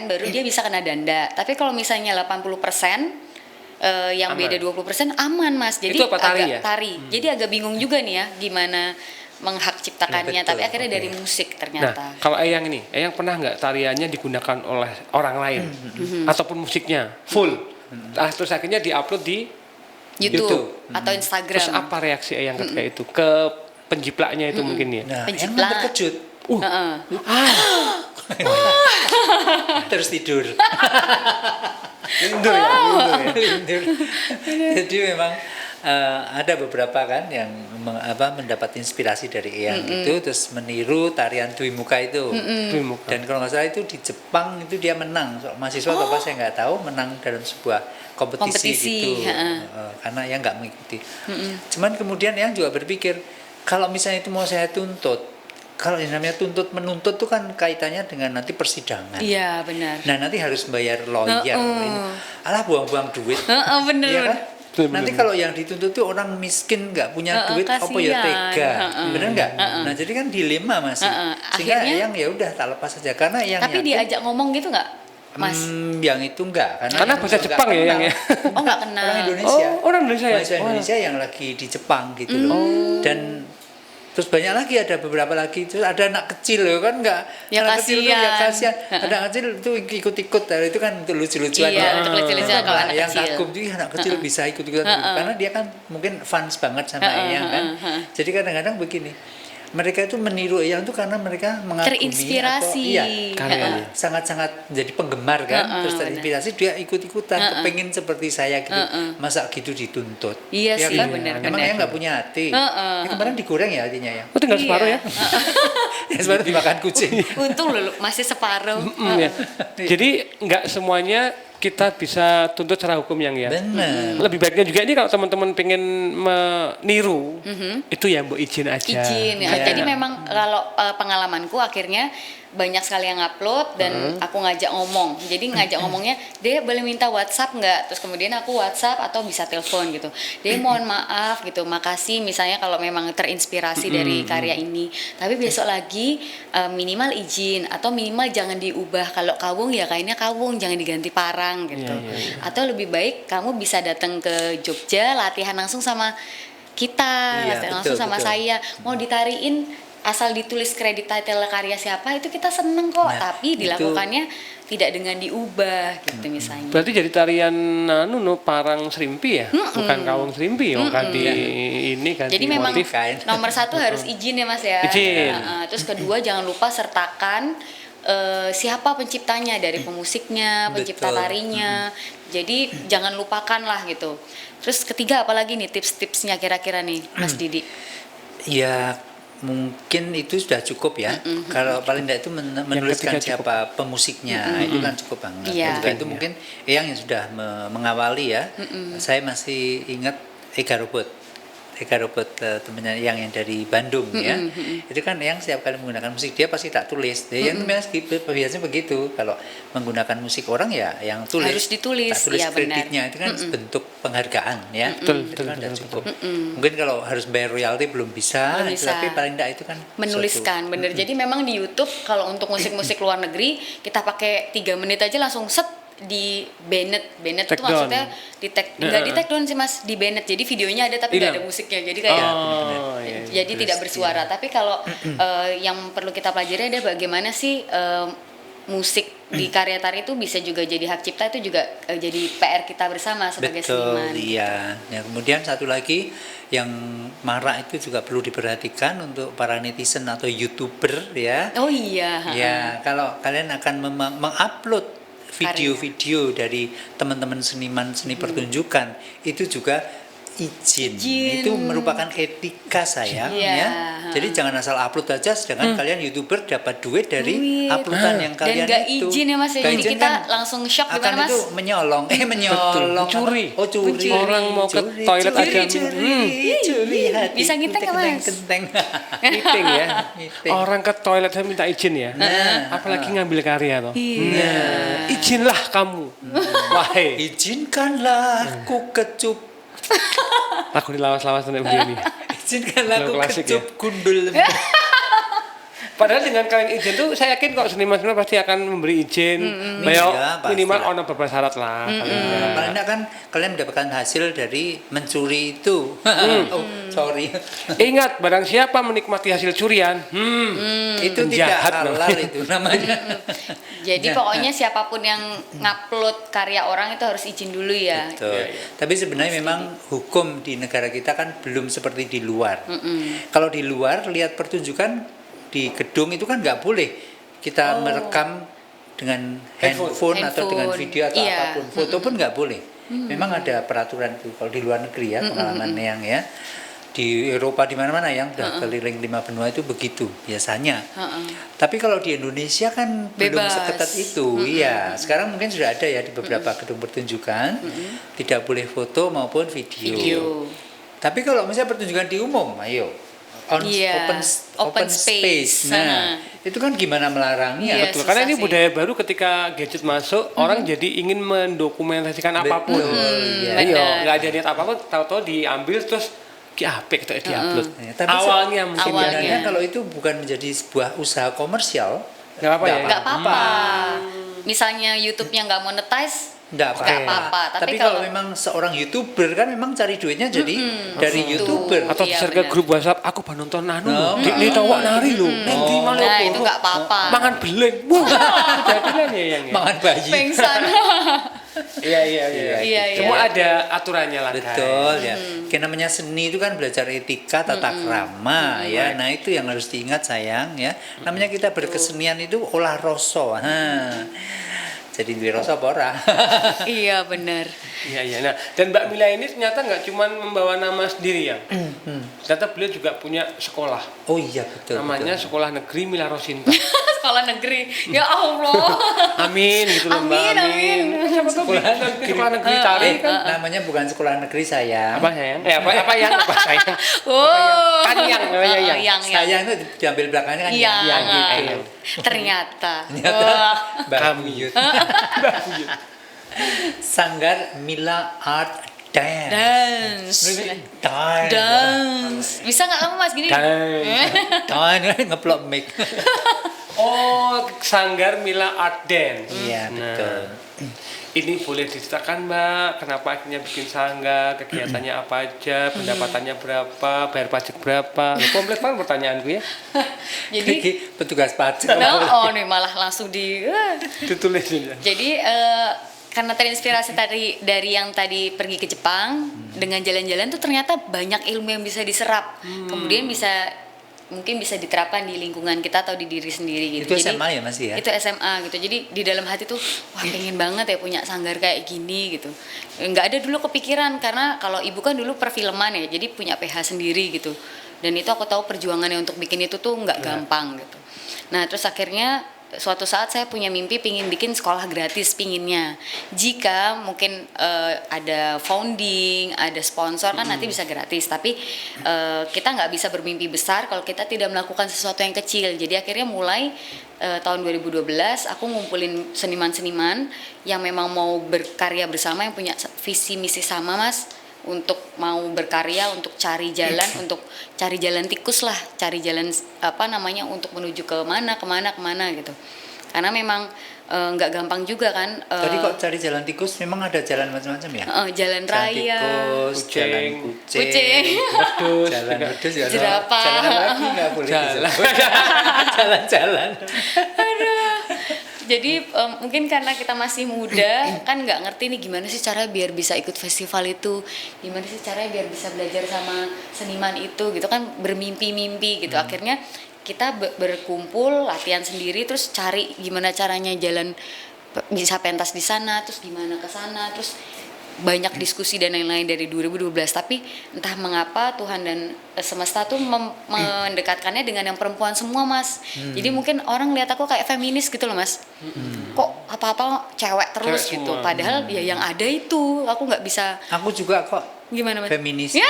S1: baru dia bisa kena danda. Tapi kalau misalnya 80% yang
S2: Aman.
S1: beda 20% aman Mas. Jadi
S2: Itu apa, tari
S1: agak
S2: ya?
S1: tari. Jadi agak bingung juga nih ya gimana menghak ciptakannya.
S3: Ya, betul.
S1: Tapi akhirnya dari musik ternyata.
S2: Nah, kalau Eyang ini, Eyang pernah nggak tariannya digunakan oleh orang lain ataupun musiknya full, terus akhirnya diupload di
S1: YouTube, atau Instagram.
S2: terus apa reaksi Eyang ketika itu ke penjiplaknya itu mungkin ya?
S3: Nah, yang
S1: Penjiplak.
S3: terkejut.
S1: Heeh.
S3: Terus tidur.
S2: Lindur ya, lindur ya.
S3: Lindur. Jadi memang ada beberapa kan yang mendapat inspirasi dari Eyang itu terus meniru tarian Dwi Muka itu.
S2: Dwi Muka.
S3: Dan kalau nggak salah itu di Jepang itu dia menang. So, mahasiswa atau apa saya nggak tahu menang dalam sebuah kompetisi gitu. Karena Eyang nggak mengikuti. Cuman kemudian Eyang juga berpikir kalau misalnya itu mau saya tuntut, kalau yang namanya tuntut menuntut itu kan kaitannya dengan nanti persidangan.
S1: Iya, benar.
S3: Nah nanti harus bayar lawyer. Ini, alah buang-buang duit.
S1: Bener.
S3: Iya kan?
S2: Bener,
S3: Nanti
S2: bener.
S3: kalau yang dituntut itu orang miskin nggak punya duit, apa ya
S1: kasihan.
S3: tega, bener nggak? Nah jadi kan dilema masih. Sehingga
S1: Akhirnya-
S3: yang ya udah tak lepas saja karena yang
S1: Tapi diajak ngomong gitu nggak, Mas?
S3: yang itu enggak
S2: Karena bahasa
S3: nggak
S2: Jepang ya
S3: kenal.
S2: yang ya.
S1: Oh, nggak kenal.
S3: Orang Indonesia.
S2: Oh, orang Indonesia ya?
S3: Mahasiswa
S2: Oh.
S3: Indonesia yang lagi di Jepang gitu loh. Dan Terus banyak lagi, ada beberapa lagi, terus ada anak kecil loh kan, nggak
S1: Ya
S3: anak kecil tuh ya
S1: kasihan.
S3: kasihan, anak kecil itu ikut-ikut, itu kan untuk lucu-lucuan
S1: Iya,
S3: ya.
S1: untuk lucu-lucuan kalau anak
S3: Yang
S1: kecil.
S3: kagum tuh anak kecil bisa ikut-ikutan karena dia kan mungkin fans banget sama Eyang kan. Jadi kadang-kadang begini, mereka itu meniru Eyang tuh karena mereka mengagumi
S1: Terinspirasi.
S3: atau iya, sangat-sangat jadi penggemar kan, terus terinspirasi dia ikut-ikutan, kepengen seperti saya gitu, masa gitu dituntut.
S1: Iya sih,
S3: kan?
S1: benar,
S3: Emang
S1: benar.
S3: Eyang nggak punya hati. Ya, kemarin digoreng ya hatinya ya.
S2: Oh, tinggal separuh ya.
S3: Ya sebenarnya dimakan kucing.
S1: Untung loh masih separuh.
S2: Ya. Jadi nggak semuanya kita bisa tuntut secara hukum yang ya.
S3: Benar.
S2: Lebih baiknya juga ini kalau teman-teman pengen meniru, itu ya mbok izin aja.
S1: Izin ya.
S3: Iya.
S1: Jadi memang kalau pengalamanku akhirnya banyak sekali yang upload dan aku ngajak ngomong. Jadi ngajak ngomongnya, "Dek boleh minta WhatsApp nggak?" Terus kemudian aku WhatsApp atau bisa telepon gitu. "Dek mohon maaf gitu, makasih misalnya kalau memang terinspirasi dari karya ini. Tapi besok lagi minimal izin atau minimal jangan diubah. Kalau kawung ya kainnya kawung, jangan diganti parang gitu. Atau lebih baik kamu bisa datang ke Jogja latihan langsung sama kita,
S3: Iya,
S1: latihan langsung
S3: betul,
S1: sama
S3: betul.
S1: saya. Mau ditariin asal ditulis kredit title karya siapa itu kita seneng kok,
S3: Nah,
S1: tapi
S3: itu-
S1: dilakukannya tidak dengan diubah gitu misalnya.
S2: Berarti jadi tarian parang serimpi ya, bukan kawung serimpi ya, kan di ini kan.
S1: Jadi
S2: di
S1: memang
S2: motif.
S3: kain.
S1: nomor satu harus izin ya Mas ya.
S2: Izin.
S1: Terus kedua jangan lupa sertakan siapa penciptanya, dari pemusiknya, pencipta
S3: Betul.
S1: tarinya. Jadi jangan lupakan lah gitu. Terus ketiga apalagi nih tips-tipsnya kira-kira nih Mas Didi?
S3: Ya mungkin itu sudah cukup ya. Kalau paling tidak itu menuliskan
S2: ketiga cukup.
S3: siapa pemusiknya, itu kan cukup banget.
S1: Iya.
S3: Dan juga itu mungkin yang sudah mengawali ya. Saya masih ingat Ega Robot temennya yang dari Bandung ya. Itu kan yang setiap kali menggunakan musik dia pasti tak tulis. Dia yang biasanya begitu. Kalau menggunakan musik orang ya yang tulis.
S1: Harus ditulis,
S3: tak tulis
S1: iya, benar.
S3: kreditnya itu kan bentuk penghargaan ya.
S2: Betul,
S3: Itu
S2: betul,
S3: kan udah
S2: betul,
S3: cukup. Mungkin kalau harus bayar royalti belum bisa,
S1: Belum bisa.
S3: tapi paling tidak itu kan
S1: Menuliskan bener. Jadi memang di YouTube kalau untuk musik-musik luar negeri kita pakai 3 menit aja langsung set di Bennett itu
S2: Take down.
S1: maksudnya di tag enggak di take down sih Mas, di Bennett. Jadi videonya ada tapi nggak ada
S2: Hilang.
S1: musiknya. Jadi kayak
S2: Oh, iya.
S1: jadi tidak bersuara. Tapi kalau yang perlu kita pelajari ada bagaimana sih musik di karya tari itu bisa juga jadi hak cipta, itu juga jadi PR kita bersama sebagai seniman.
S3: iya. Ya, kemudian satu lagi yang marak itu juga perlu diperhatikan untuk para netizen atau YouTuber ya.
S1: Oh iya.
S3: Ya, kalau kalian akan mengupload video-video dari teman-teman seniman seni pertunjukan, itu juga izin. Itu merupakan etika sayang
S1: Iya.
S3: ya. Jadi jangan asal upload aja, sedangkan kalian YouTuber dapat duit dari uploadan yang
S1: Dan
S3: kalian
S1: nggak
S3: itu.
S1: izin ya Mas,
S3: Nggak
S1: jadi
S3: izin
S1: kita
S3: kan
S1: langsung shock
S3: akan
S1: gimana Mas?
S3: itu menyolong, menyolong.
S2: Curi.
S3: Oh, curi.
S2: Orang mau ke toilet aja.
S3: Curi hati.
S1: Bisa ngitek nggak, Mas?
S3: Kenteng.
S2: Meeting ya.
S3: Meeting.
S2: Orang ke toilet saya minta izin ya.
S3: Nah.
S2: Apalagi ngambil karya toh.
S1: Iya.
S2: Nah, izinlah kamu. Wahai.
S3: Izinkanlah ku kecup.
S2: Aku dilawas-lawas sampai begini.
S3: Izinkanlah ku
S2: Lagu klasik
S3: kecup gundul.
S2: Padahal dengan kalian izin tuh saya yakin kok seniman-seniman pasti akan memberi izin.
S3: Iya,
S2: Minimal
S3: pastilah.
S2: ono beberapa syarat lah.
S3: Paling enggak kan kalian mendapatkan hasil dari mencuri itu. Oh, sorry.
S2: Ingat, barang siapa menikmati hasil curian,
S3: Itu
S2: penjahat
S3: tidak halal itu namanya.
S1: Jadi
S3: Nah,
S1: pokoknya siapapun yang ngupload karya orang itu harus izin dulu ya.
S3: Betul. Tapi sebenarnya memang hukum di negara kita kan belum seperti di luar. Kalau di luar lihat pertunjukan di gedung itu kan nggak boleh kita merekam dengan handphone atau dengan video atau
S1: Iya.
S3: apapun. Foto pun nggak boleh. Memang ada peraturan itu kalau di luar negeri ya, pengalaman yang ya. Di Eropa di mana-mana yang udah keliling 5 benua itu begitu biasanya. Tapi kalau di Indonesia kan belum
S1: Bebas.
S3: seketat itu. Iya, sekarang mungkin sudah ada ya di beberapa gedung pertunjukan tidak boleh foto maupun video. Tapi kalau misalnya pertunjukan di umum, ayo
S1: Iya,
S3: open space. Nah, itu kan gimana melarangnya?
S1: Iya,
S2: Betul, karena
S1: susah
S2: ini
S1: sih.
S2: budaya baru ketika gadget masuk, orang jadi ingin mendokumentasikan apapun.
S3: iya.
S2: Iya, nggak ada niat apapun, tahu-tahu diambil terus apik itu diupload.
S3: Ya, tapi
S2: Awalnya mungkin
S1: awalnya.
S3: sebenarnya kalau itu bukan menjadi sebuah usaha komersial,
S2: nggak apa ya.
S1: Nggak apa-apa. Misalnya YouTube-nya nggak monetize,
S3: Enggak apa-apa. Tapi kalau memang seorang YouTuber kan memang cari duitnya jadi dari YouTuber.
S2: Atau
S1: Iya,
S2: share ke
S1: benar.
S2: grup WhatsApp, aku baru nonton Dik tawak nari lho. Nanti malah
S1: Nah, itu nggak apa-apa.
S2: mangan beleng. Wah, jadilah ya yang ya.
S3: Mangan bayi.
S1: Pengsan.
S2: Iya.
S1: Iya.
S2: Semua ada aturannya lah.
S3: Betul ya. Kayak namanya seni itu kan belajar etika, tata krama ya. Nah, itu yang harus diingat sayang ya. Namanya kita berkesenian itu olah rasa. Jadi duwe rasa apa ora?
S1: Iya, benar.
S2: Iya. Nah, dan Mbak Mila ini ternyata nggak cuma membawa nama sendiri ya. Ternyata beliau juga punya sekolah.
S3: Oh iya betul.
S2: Namanya
S3: betul.
S2: Sekolah Negeri Mila Rosinta.
S1: Sekolah negeri. Ya Allah.
S2: Amin gitu loh Mbak.
S1: Amin.
S2: Siapa tahu sekolah negeri tari kan.
S3: Namanya bukan sekolah negeri sayang.
S2: Apa sayang? Apa yang sayang?
S1: Oh.
S2: Kan yang namanya yang.
S3: Sayang itu diambil belakangnya kan
S1: Iya.
S3: yang
S2: gitu.
S1: Ternyata.
S3: Ternyata
S1: Wah.
S3: Buyut. Sanggar Mila Art Dance.
S1: Dance. Bisa nggak kamu Mas gini?
S3: Dance ngeplok mic.
S2: Oh, Sanggar Mila Art Dance.
S3: Iya betul.
S2: Ini boleh diceritakan Mbak, kenapa akhirnya bikin sanggar, kegiatannya apa aja, pendapatannya berapa, bayar pajak berapa? Kompleks banget pertanyaanku ya.
S1: Jadi
S3: Petugas pajak.
S1: nih malah langsung di
S2: Ditulis aja.
S1: Jadi karena terinspirasi dari yang tadi pergi ke Jepang, dengan jalan-jalan tuh ternyata banyak ilmu yang bisa diserap. Kemudian mungkin bisa diterapkan di lingkungan kita atau di diri sendiri gitu.
S3: Itu SMA ya masih ya?
S1: Itu SMA gitu. Jadi di dalam hati tuh wah pengen banget ya punya sanggar kayak gini gitu. Nggak ada dulu kepikiran karena kalau ibu kan dulu perfilman ya, jadi punya PH sendiri gitu. Dan itu aku tahu perjuangannya untuk bikin itu tuh nggak gampang gitu. Nah terus akhirnya suatu saat saya punya mimpi pingin bikin sekolah gratis pinginnya. Jika mungkin ada founding, ada sponsor kan nanti bisa gratis. Tapi kita nggak bisa bermimpi besar kalau kita tidak melakukan sesuatu yang kecil. Jadi akhirnya mulai tahun 2012 aku ngumpulin seniman-seniman yang memang mau berkarya bersama, yang punya visi misi sama Mas. Untuk mau berkarya, untuk cari jalan tikus lah, cari jalan untuk menuju kemana gitu. Karena memang nggak gampang juga kan.
S3: Tadi kok cari jalan tikus memang ada jalan macam-macam ya?
S1: Jalan
S3: Jalan
S1: raya,
S3: tikus, jalan
S1: kucing,
S3: jalan wedus,
S1: jerapah.
S3: Jalan apa lagi nggak boleh disebut. Jalan-jalan.
S1: Jadi mungkin karena kita masih muda kan nggak ngerti nih gimana sih caranya biar bisa ikut festival itu, gimana sih caranya biar bisa belajar sama seniman itu gitu kan, bermimpi-mimpi gitu. Akhirnya kita berkumpul latihan sendiri, terus cari gimana caranya jalan bisa pentas di sana, terus gimana ke sana, terus banyak diskusi dan lain-lain dari 2012. Tapi entah mengapa Tuhan dan semesta tuh mendekatkannya dengan yang perempuan semua Mas. Jadi mungkin orang lihat aku kayak feminis gitu loh Mas. Kok apa-apa cewek terus
S2: Cewek
S1: gitu.
S2: semua.
S1: Padahal ya yang ada itu aku nggak bisa.
S3: Aku juga kok
S1: Gimana Mas?
S3: feminis.
S1: Ya.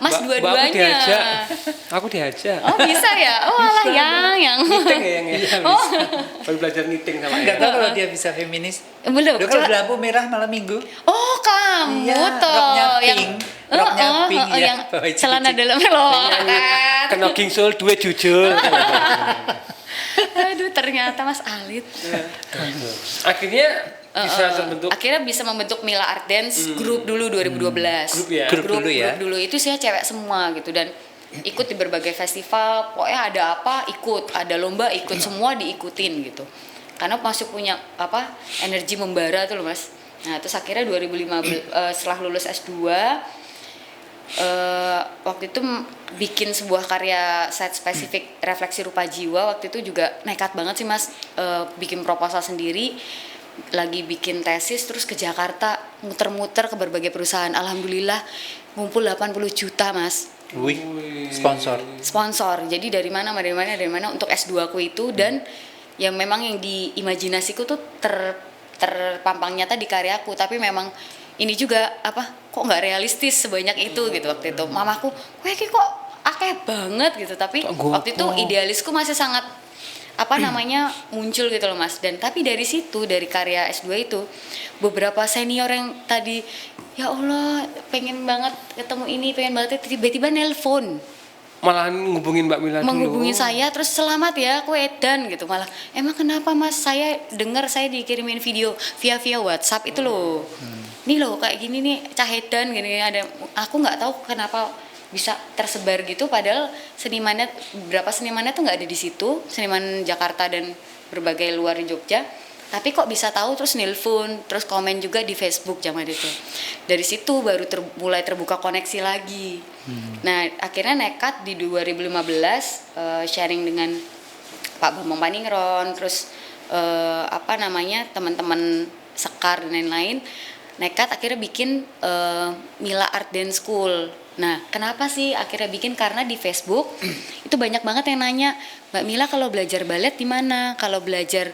S1: Mas dua-duanya.
S2: Aku diajak.
S1: Oh bisa ya? Oh alah yang.
S2: Knitting ya yang ya.
S1: Oh.
S2: Baru belajar knitting sama
S3: Enggak
S2: ya.
S3: tahu kalau dia bisa feminis.
S1: Belum.
S3: Loh, kalau lampu merah malam minggu.
S1: Oh kamu
S3: Iya,
S1: toh
S3: roknya
S1: yang
S3: pink. Roknya pink, ya.
S1: yang
S3: Oh, itu
S1: celana
S3: kecil.
S1: dalam loh.
S2: Kena gingsul dua jujur.
S1: Aduh ternyata Mas Alit.
S2: Akhirnya bisa terbentuk.
S1: Akhirnya bisa membentuk Mila Art Dance grup dulu 2012.
S2: Grup ya?
S3: Grup dulu ya?
S1: Grup dulu itu sih cewek semua gitu, dan ikut di berbagai festival. Pokoknya ada apa ikut, ada lomba ikut, semua diikutin gitu. Karena masih punya energi membara tuh loh Mas. Nah terus akhirnya 2015 setelah lulus S2 waktu itu bikin sebuah karya set spesifik refleksi rupa jiwa. Waktu itu juga nekat banget sih Mas, bikin proposal sendiri, lagi bikin tesis, terus ke Jakarta muter-muter ke berbagai perusahaan. Alhamdulillah ngumpul 80 juta Mas.
S3: Wih, sponsor.
S1: Jadi dari mana untuk S2 aku itu, dan yang memang yang diimajinasiku tuh terpampang nyata di karyaku, tapi memang ini juga kok nggak realistis sebanyak itu gitu waktu itu. Mamaku, kok akeh banget gitu, tapi waktu itu idealisku masih sangat muncul gitu loh Mas. Dan tapi dari situ, dari karya S2 itu, beberapa senior yang tadi ya Allah pengen banget ketemu ini, pengen banget, tiba-tiba nelpon
S2: malah ngubungin Mbak Mila dulu.
S1: menghubungi saya terus selamat ya aku edan gitu, malah emang kenapa Mas, saya dengar saya dikirimin video via WhatsApp itu loh, nih loh kayak gini nih cah edan gini, ada aku nggak tahu kenapa bisa tersebar gitu, padahal senimannya beberapa senimannya tuh nggak ada di situ, seniman Jakarta dan berbagai luar Jogja, tapi kok bisa tahu, terus nelpon, terus komen juga di Facebook zaman itu. Dari situ baru mulai terbuka koneksi lagi. Nah, akhirnya nekat di 2015 sharing dengan Pak Bambang Paningron, terus teman-teman Sekar dan lain-lain, nekat akhirnya bikin Mila Art Dance School. Nah, kenapa sih akhirnya bikin? Karena di Facebook itu banyak banget yang nanya, Mbak Mila kalau belajar balet di mana? Kalau belajar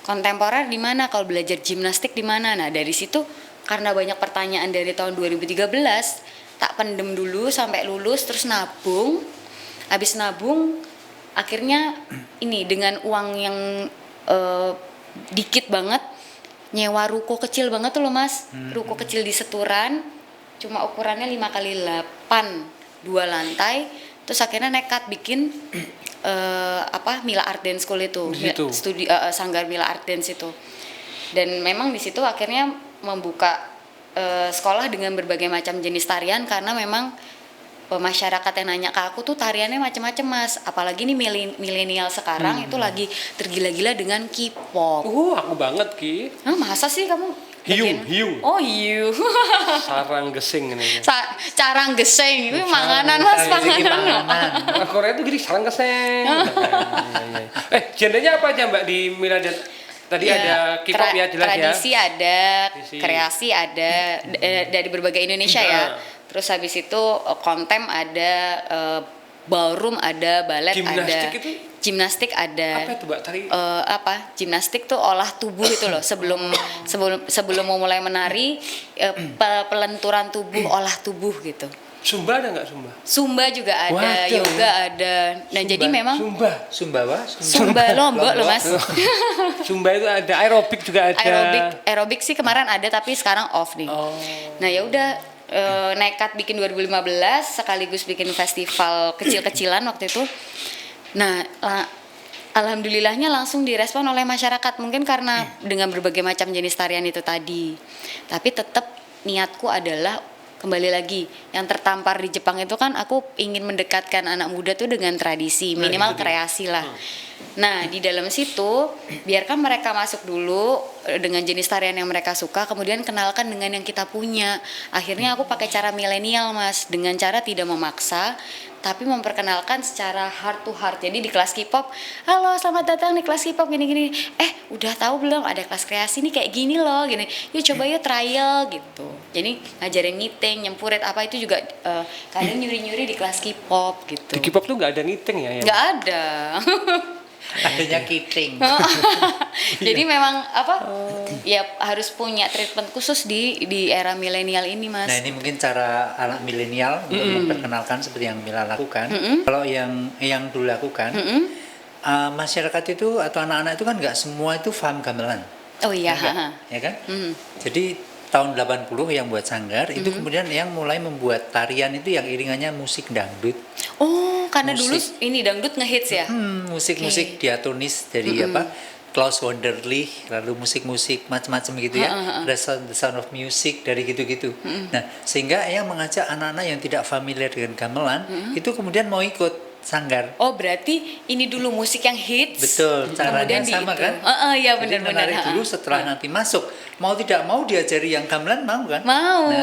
S1: kontemporer di mana, kalau belajar gimnastik di mana. Nah, dari situ karena banyak pertanyaan dari tahun 2013, tak pendem dulu sampai lulus, terus nabung. Habis nabung akhirnya ini dengan uang yang dikit banget, nyewa ruko kecil banget tuh loh Mas. Ruko kecil di Seturan, cuma ukurannya 5x8, 2 lantai. Terus akhirnya nekat bikin Mila Art Dance School itu, sanggar Mila Art Dance itu. Dan memang di situ akhirnya membuka sekolah dengan berbagai macam jenis tarian, karena memang masyarakat yang nanya ke aku tuh tariannya macam-macam Mas, apalagi nih milenial sekarang itu lagi tergila-gila dengan K-pop.
S2: Aku banget Ki.
S1: Masa sih kamu?
S2: Hiu.
S1: Oh hiu.
S2: Sarang gesing ini.
S1: Carang geseng itu manganan Mas, panganan.
S2: Korea itu gini sarang geseng. Genrenya apa aja Mbak di Mila tadi ya, ada K-pop ya jelas
S1: tradisi
S2: ya.
S1: Ada, kreasi ada dari berbagai Indonesia ya. Terus habis itu kontem ada, ballroom ada, balet
S2: gimnastik
S1: ada.
S2: Itu?
S1: Gimnastik ada.
S2: Apa itu Mbak tadi?
S1: Gimnastik tuh olah tubuh itu loh. Sebelum mau mulai menari, pelenturan tubuh, olah tubuh gitu.
S2: Zumba ada nggak Zumba?
S1: Zumba juga ada,
S2: Waduh.
S1: yoga ada. Nah jadi memang
S3: Zumba
S1: lombok loh Mas.
S2: Zumba itu ada, aerobik juga ada.
S1: Aerobik sih kemarin ada tapi sekarang off nih. Nah ya udah, nekat bikin 2015 sekaligus bikin festival kecil-kecilan waktu itu. Nah, alhamdulillahnya langsung direspon oleh masyarakat, mungkin karena dengan berbagai macam jenis tarian itu tadi. Tapi tetap niatku adalah kembali lagi yang tertampar di Jepang itu kan, aku ingin mendekatkan anak muda tuh dengan tradisi, minimal kreasi lah. Nah, di dalam situ biarkan mereka masuk dulu dengan jenis tarian yang mereka suka, kemudian kenalkan dengan yang kita punya. Akhirnya aku pakai cara milenial Mas, dengan cara tidak memaksa tapi memperkenalkan secara heart to heart. Jadi di kelas K-pop, halo selamat datang di kelas K-pop gini-gini. Udah tahu belum ada kelas kreasi nih kayak gini loh, gini. Yuk coba yuk trial gitu. Jadi ngajarin ngiting, nyempurit apa itu juga kadang nyuri-nyuri di kelas K-pop gitu.
S2: Di K-pop tuh nggak ada ngiting ya?
S1: Nggak ada.
S3: Adanya kiting.
S1: Jadi memang ya harus punya treatment khusus di era milenial ini Mas.
S3: Nah ini mungkin cara anak milenial untuk memperkenalkan seperti yang Mila lakukan. Kalau yang dulu lakukan, masyarakat itu atau anak-anak itu kan nggak semua itu paham gamelan.
S1: Oh iya.
S3: Ya kan? Jadi tahun 80 yang buat sanggar itu kemudian yang mulai membuat tarian itu yang iringannya musik dangdut.
S1: Oh, karena dulu ini dangdut ngehits ya?
S3: Musik-musik diatonis dari Klaus Wonderlich, lalu musik-musik macam-macam gitu ya. The Sound of Music dari gitu-gitu. Nah, sehingga yang mengajak anak-anak yang tidak familiar dengan gamelan itu kemudian mau ikut sanggar.
S1: Oh, berarti ini dulu musik yang hits.
S3: Betul, caranya sama kan?
S1: Iya
S3: benar-benar.
S1: benar-benar.
S3: Menarik dulu setelah nanti masuk. Mau tidak mau diajari yang gamelan mau kan?
S1: Mau.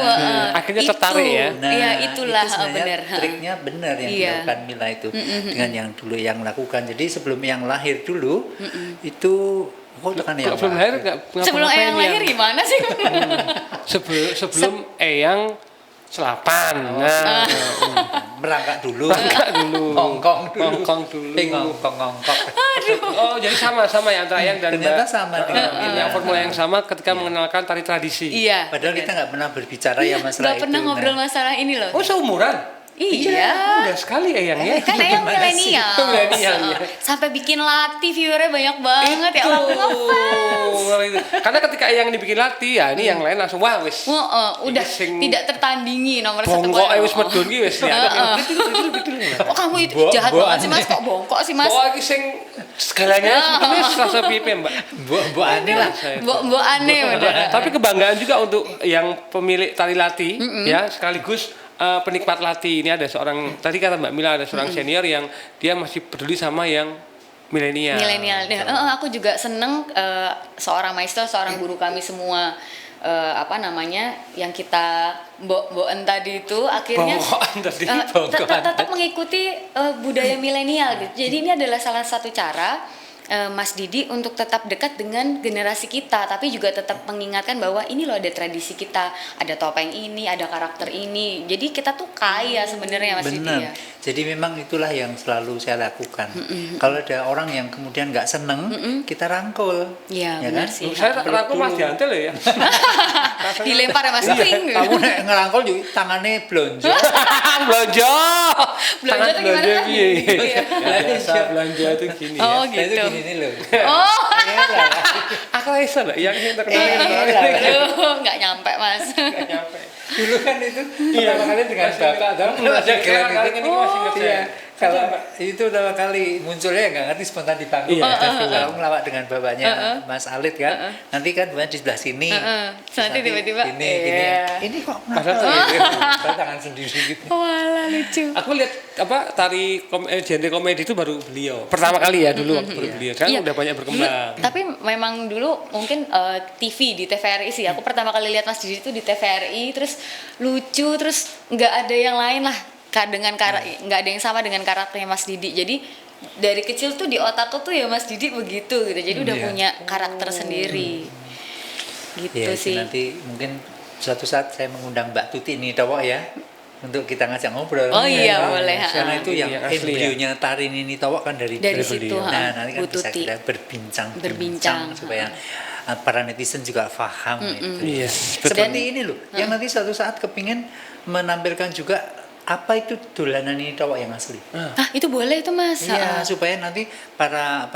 S2: Akhirnya tertarik ya.
S3: Nah,
S1: iya itulah
S3: itu sebenarnya
S1: benar.
S3: triknya benar yang dilakukan Mila itu dengan yang dulu yang lakukan. Jadi sebelum yang lahir dulu itu tekan yang
S2: sebelum lahir
S1: sebelum yang lahir gimana sih?
S2: sebelum Eyang selapan.
S3: Merangkak dulu.
S2: Ngongkong dulu.
S3: Ngongkong.
S2: Oh, jadi sama ya antara Eyang dan
S3: ternyata
S2: Mbak.
S3: sama dengan
S2: Formula yang sama ketika mengenalkan tari tradisi.
S1: Iya.
S3: Padahal kita nggak pernah berbicara ya masalah itu.
S1: Nggak pernah ngobrol masalah ini loh.
S2: Oh, seumuran?
S1: Iya.
S2: Mudah sekali Eyang ya.
S1: Kan Eyang milenial.
S2: Milenial, ya.
S1: Sampai bikin latih viewernya banyak banget ya Allah.
S2: Itu. Karena ketika Eyang dibikin latih ya, ini yang lain langsung wah wis.
S1: Udah
S2: sing
S1: tidak tertandingi nomor satu.
S2: Bongkok wis medun ki wis ya.
S1: Oh kamu itu jahat banget sih Mas, kok bongkok sih Mas?
S2: Pokoknya sing segalanya sebetulnya rasa pipi Mbak.
S3: Mbok aneh lah.
S1: Mbok aneh bener.
S2: Tapi kebanggaan juga untuk yang pemilik tali latih ya, sekaligus penikmat latih. Ini ada seorang, tadi kata Mbak Mila, ada seorang senior yang dia masih peduli sama yang milenial.
S1: Aku juga seneng seorang maestro, seorang guru kami semua, yang kita boen tadi itu akhirnya tetap mengikuti budaya milenial gitu. Jadi ini adalah salah satu cara Mas Didi untuk tetap dekat dengan generasi kita, tapi juga tetap mengingatkan bahwa ini loh ada tradisi kita, ada topeng ini, ada karakter ini. Jadi kita tuh kaya sebenarnya Mas Didi ya.
S3: Jadi memang itulah yang selalu saya lakukan. Kalau ada orang yang kemudian nggak seneng, kita rangkul.
S1: Iya,
S3: ya
S1: benar
S3: kan?
S1: sih.
S2: Saya rangkul Mas Diantel ya.
S1: Dilempar ya Mas Pring.
S3: Kamu nek ngerangkul juga tangannya blonjo.
S2: Belanja.
S1: Belanja tuh gimana?
S2: Iya. Biasa belanja itu gini ya.
S1: Oh
S3: Nah, itu
S1: gitu.
S3: gini loh.
S1: Oh.
S2: Aku rasa lah yang terkenal.
S1: Aduh, nggak nyampe Mas.
S2: Nggak nyampe.
S3: Dulu kan itu pertama kali dengan bapak dong. Ada keren itu. Iya. Kalau itu pertama kali munculnya nggak ngerti spontan di panggung. Kalau ngelawak dengan bapaknya Mas Alit kan, nanti kan di sebelah sini.
S1: Nanti tiba-tiba
S3: ini kok kenapa tangan sendiri gitu.
S1: Walah lucu.
S2: Aku lihat tari genre komedi itu baru beliau. Pertama kali ya dulu waktu beliau. Kan udah banyak berkembang.
S1: Tapi memang dulu mungkin TV di TVRI sih. Aku pertama kali lihat Mas Didi itu di TVRI, terus lucu, terus nggak ada yang lain lah nggak ada yang sama dengan karakternya Mas Didi. Jadi dari kecil tuh di otakku tuh ya Mas Didi begitu gitu. Jadi udah punya karakter sendiri. Gitu
S3: ya,
S1: sih.
S3: Nanti mungkin suatu saat saya mengundang Mbak Tuti ini Towok ya untuk kita ngajak ngobrol.
S1: Oh iya boleh.
S3: Karena itu yang embrionya tari Nini Towok kan dari
S1: situ.
S3: Nah nanti kan bisa kita berbincang supaya para netizen juga paham.
S2: Iya.
S3: Seperti ini loh, yang nanti suatu saat kepingin menampilkan juga apa itu dolanan Nini Towok yang asli.
S1: Itu boleh itu Mas.
S3: Iya, supaya nanti para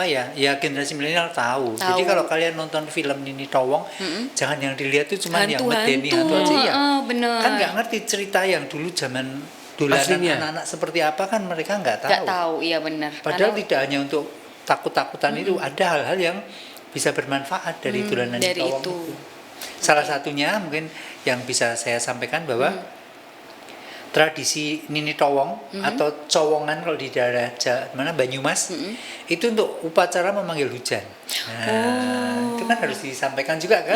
S3: generasi milenial tahu. Jadi kalau kalian nonton film Nini Towong, jangan yang dilihat itu cuma yang medeni hantu aja ya.
S1: Bener.
S3: Kan nggak ngerti cerita yang dulu zaman dolanan anak-anak seperti apa kan mereka nggak tahu.
S1: Nggak tahu, iya benar.
S3: Padahal tidak hanya untuk takut-takutan itu, ada hal-hal yang bisa bermanfaat dari dolanan Nini Towong itu. Salah satunya mungkin yang bisa saya sampaikan bahwa tradisi Nini Towong atau cowongan kalau di daerah Banyumas itu untuk upacara memanggil hujan. Nah, itu kan harus disampaikan juga kan.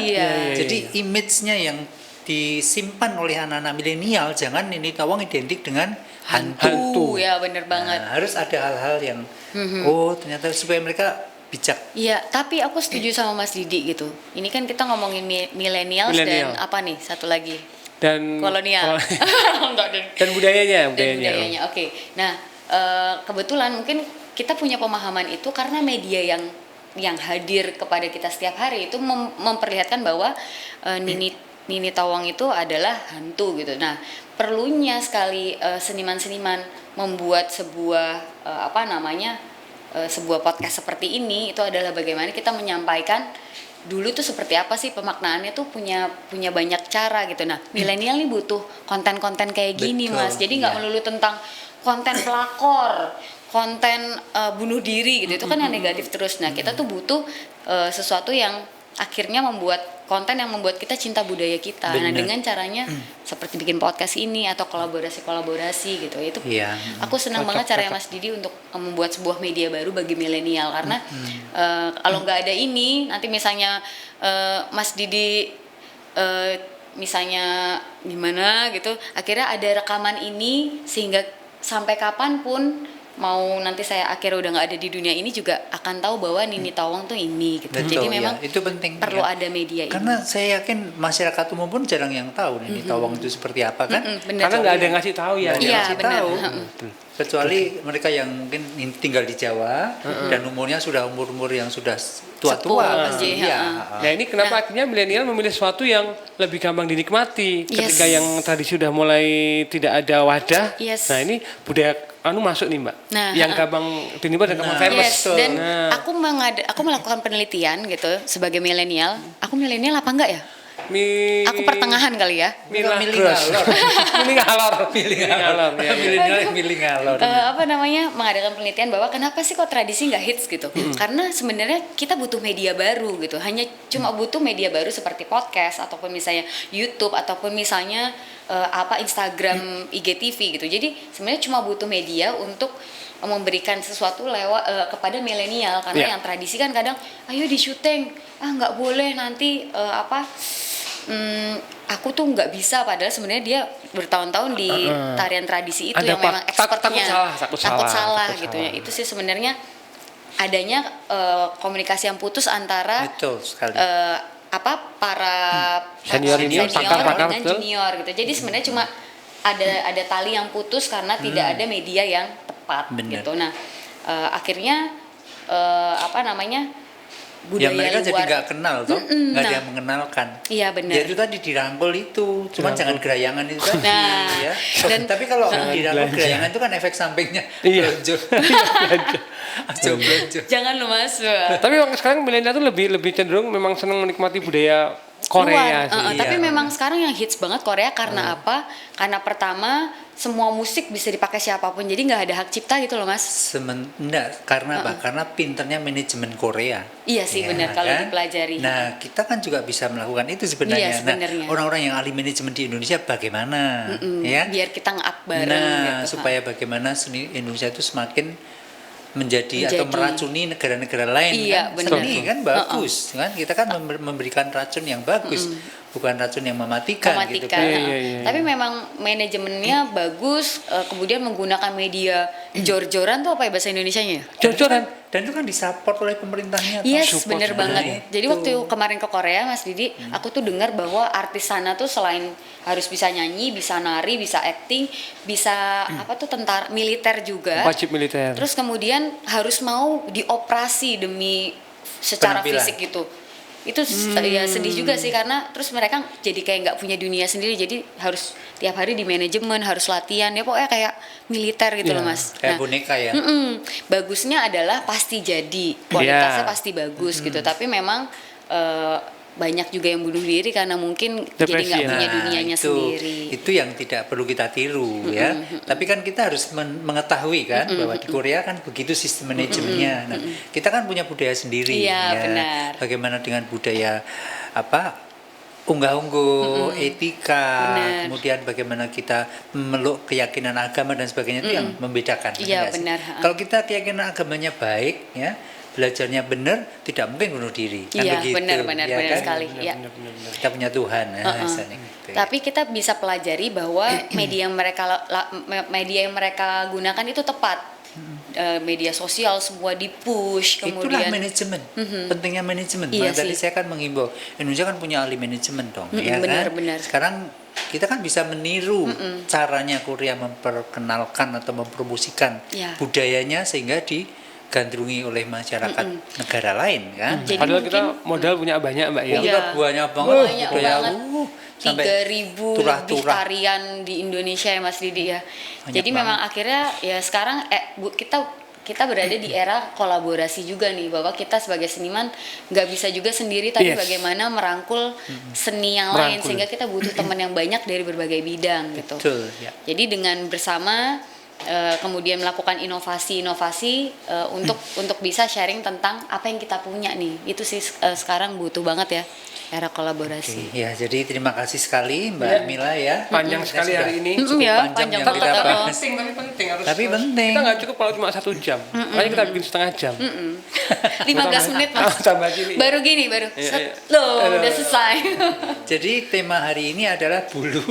S3: Jadi image-nya yang disimpan oleh anak-anak milenial, jangan Nini Towong identik dengan hantu.
S1: Ya benar banget.
S3: Nah, harus ada hal-hal yang ternyata supaya mereka bijak.
S1: Iya, tapi aku setuju sama Mas Didi gitu. Ini kan kita ngomongin millennials dan apa nih satu lagi?
S2: Dan
S1: kolonial.
S2: Dan budayanya.
S1: Oke. Nah, kebetulan mungkin kita punya pemahaman itu karena media yang hadir kepada kita setiap hari itu memperlihatkan bahwa Nini Towong itu adalah hantu gitu. Nah, perlunya sekali seniman-seniman membuat sebuah sebuah podcast seperti ini itu adalah bagaimana kita menyampaikan dulu tuh seperti apa sih pemaknaannya tuh punya banyak cara gitu. Nah, milenial nih butuh konten-konten kayak gini. Betul, Mas. Jadi nggak melulu tentang konten pelakor, konten bunuh diri gitu. Itu kan yang negatif terus. Nah, kita tuh butuh sesuatu yang akhirnya membuat konten yang membuat kita cinta budaya kita. Bener. Nah, dengan caranya seperti bikin podcast ini atau kolaborasi gitu. Itu aku senang banget caranya Mas Didi untuk membuat sebuah media baru bagi milenial karena kalau nggak ada ini nanti misalnya Mas Didi misalnya gimana gitu, akhirnya ada rekaman ini sehingga sampai kapanpun mau nanti saya akhirnya udah nggak ada di dunia ini juga akan tahu bahwa Nini Towong tuh ini gitu.
S3: Betul,
S1: jadi memang
S3: itu penting
S1: perlu ada media
S3: karena
S1: ini.
S3: saya yakin masyarakat umum pun jarang yang tahu Nini Towong itu seperti apa kan.
S2: Karena nggak ada yang ngasih tahu ya.
S1: Iya benar.
S3: Tahu. Kecuali mereka yang mungkin tinggal di Jawa dan umurnya sudah umur yang sudah tua-tua pasti.
S1: Sepuh,
S3: Iya.
S2: Nah ini kenapa akhirnya milenial memilih sesuatu yang lebih gampang dinikmati ketika yang tradisi sudah mulai tidak ada wadah.
S1: Yes.
S2: Nah ini budaya masuk nih Mbak,
S1: Nah,
S2: yang gampang dinikmati dan gampang famous.
S1: Yes, dan
S2: Nah.
S1: aku melakukan penelitian gitu sebagai milenial. Aku milenial apa enggak ya? Aku pertengahan kali ya.
S2: Milingalor.
S1: Apa namanya, mengadakan penelitian bahwa kenapa sih kok tradisi nggak hits gitu? Karena sebenarnya kita butuh media baru gitu. Hanya cuma butuh media baru seperti podcast ataupun misalnya YouTube ataupun misalnya Instagram, IGTV gitu. Jadi sebenarnya cuma butuh media untuk memberikan sesuatu lewat kepada milenial, karena yang tradisi kan kadang ayo di syuting, nggak boleh nanti aku tuh nggak bisa, padahal sebenarnya dia bertahun-tahun di tarian tradisi itu yang memang expertnya, takut salah gitu ya. Itu sih sebenarnya adanya komunikasi yang putus antara para
S2: senior
S1: dengan junior gitu. Jadi sebenarnya cuma ada tali yang putus karena tidak ada media yang tepat.
S3: Bener.
S1: Gitu. Nah akhirnya budaya
S3: yang mereka
S1: luar,
S3: jadi nggak kenal toh, nggak ada yang mengenalkan.
S1: Iya benar.
S3: Ya itu tadi dirangkul itu, cuman jangan gerayangan itu tadi. Ya. Tapi kalau dirangkul gerayangan itu kan efek sampingnya. Belanja.
S1: Jangan lu masuk.
S2: Tapi sekarang milenial tuh lebih cenderung memang senang menikmati budaya Korea sih.
S1: Tapi memang sekarang yang hits banget Korea karena apa? Karena pertama semua musik bisa dipakai siapapun, jadi nggak ada hak cipta gitu loh Mas.
S3: Enggak, karena apa? Karena pinternya manajemen Korea.
S1: Iya sih, benar kalau dipelajari.
S3: Nah kita kan juga bisa melakukan itu sebenarnya. Nah orang-orang yang ahli manajemen di Indonesia bagaimana? Ya?
S1: Biar kita nge-up bareng. Gitu,
S3: supaya bagaimana seni Indonesia itu semakin menjadi atau meracuni negara-negara lain.
S1: Iya,
S3: kan seni kan bagus kan, kita kan memberikan racun yang bagus, bukan racun yang mematikan. Gitu kan.
S1: Tapi memang manajemennya bagus, kemudian menggunakan media jor-joran tuh apa ya bahasa Indonesianya?
S3: Jor-joran. Dan itu kan disupport oleh pemerintahnya.
S1: Yes, bener banget. Jadi waktu kemarin ke Korea Mas Didi, aku tuh dengar bahwa artis sana tuh selain harus bisa nyanyi, bisa nari, bisa acting, bisa tentara militer juga.
S2: Wajib militer.
S1: Terus kemudian harus mau dioperasi demi secara fisik gitu. Itu ya sedih juga sih, karena terus mereka jadi kayak nggak punya dunia sendiri, jadi harus tiap hari di manajemen, harus latihan ya, pokoknya kayak militer gitu loh Mas.
S3: Kayak boneka ya.
S1: Bagusnya adalah pasti jadi kualitasnya pasti bagus gitu, tapi memang banyak juga yang bunuh diri karena mungkin
S2: depresi,
S1: jadi nggak punya dunianya sendiri.
S3: Itu yang tidak perlu kita tiru ya. Tapi kan kita harus mengetahui kan bahwa di Korea kan begitu sistem manajemennya. Nah, kita kan punya budaya sendiri.
S1: Iya,
S3: ya.
S1: benar.
S3: Bagaimana dengan budaya unggah-ungguh, etika, kemudian bagaimana kita memeluk keyakinan agama dan sebagainya, itu yang membedakan.
S1: Iya, benar.
S3: Kalau kita keyakinan agamanya baik ya, belajarnya benar, tidak mungkin bunuh diri.
S1: Iya, benar
S3: ya kan?
S1: sekali. Iya.
S3: Kita punya Tuhan.
S1: Tapi kita bisa pelajari bahwa media yang mereka gunakan itu tepat. Media sosial semua di-push, kemudian
S3: itulah manajemen. Pentingnya manajemen.
S1: Iya
S3: Tadi saya kan mengimbau, Indonesia kan punya ahli manajemen dong, ya
S1: benar,
S3: kan?
S1: benar.
S3: Sekarang kita kan bisa meniru caranya Korea memperkenalkan atau mempromosikan budayanya sehingga digandrungi oleh masyarakat negara lain kan.
S2: Padahal kita modal punya banyak Mbak ya.
S3: Kita banyak banget budaya.
S1: Sampai 3.000 lebih tarian di Indonesia ya Mas Didi ya. Jadi memang akhirnya ya sekarang kita berada di era kolaborasi juga nih, bahwa kita sebagai seniman nggak bisa juga sendiri, tapi bagaimana merangkul seni yang lain, sehingga kita butuh teman yang banyak dari berbagai bidang gitu.
S3: Betul, ya.
S1: Jadi dengan bersama kemudian melakukan inovasi untuk bisa sharing tentang apa yang kita punya nih, itu sih sekarang butuh banget ya era kolaborasi.
S3: Ya, jadi terima kasih sekali Mbak Mila ya.
S2: Panjang sekali hari ini.
S3: Panjang yang kita bahas.
S2: Penting harus.
S3: Tapi penting.
S2: Kita nggak cukup kalau cuma 1 jam. Makanya kita bikin setengah jam.
S1: 15 menit Mas.
S2: Tambah gini.
S1: Baru gini loh, udah selesai.
S3: Jadi tema hari ini adalah bulu.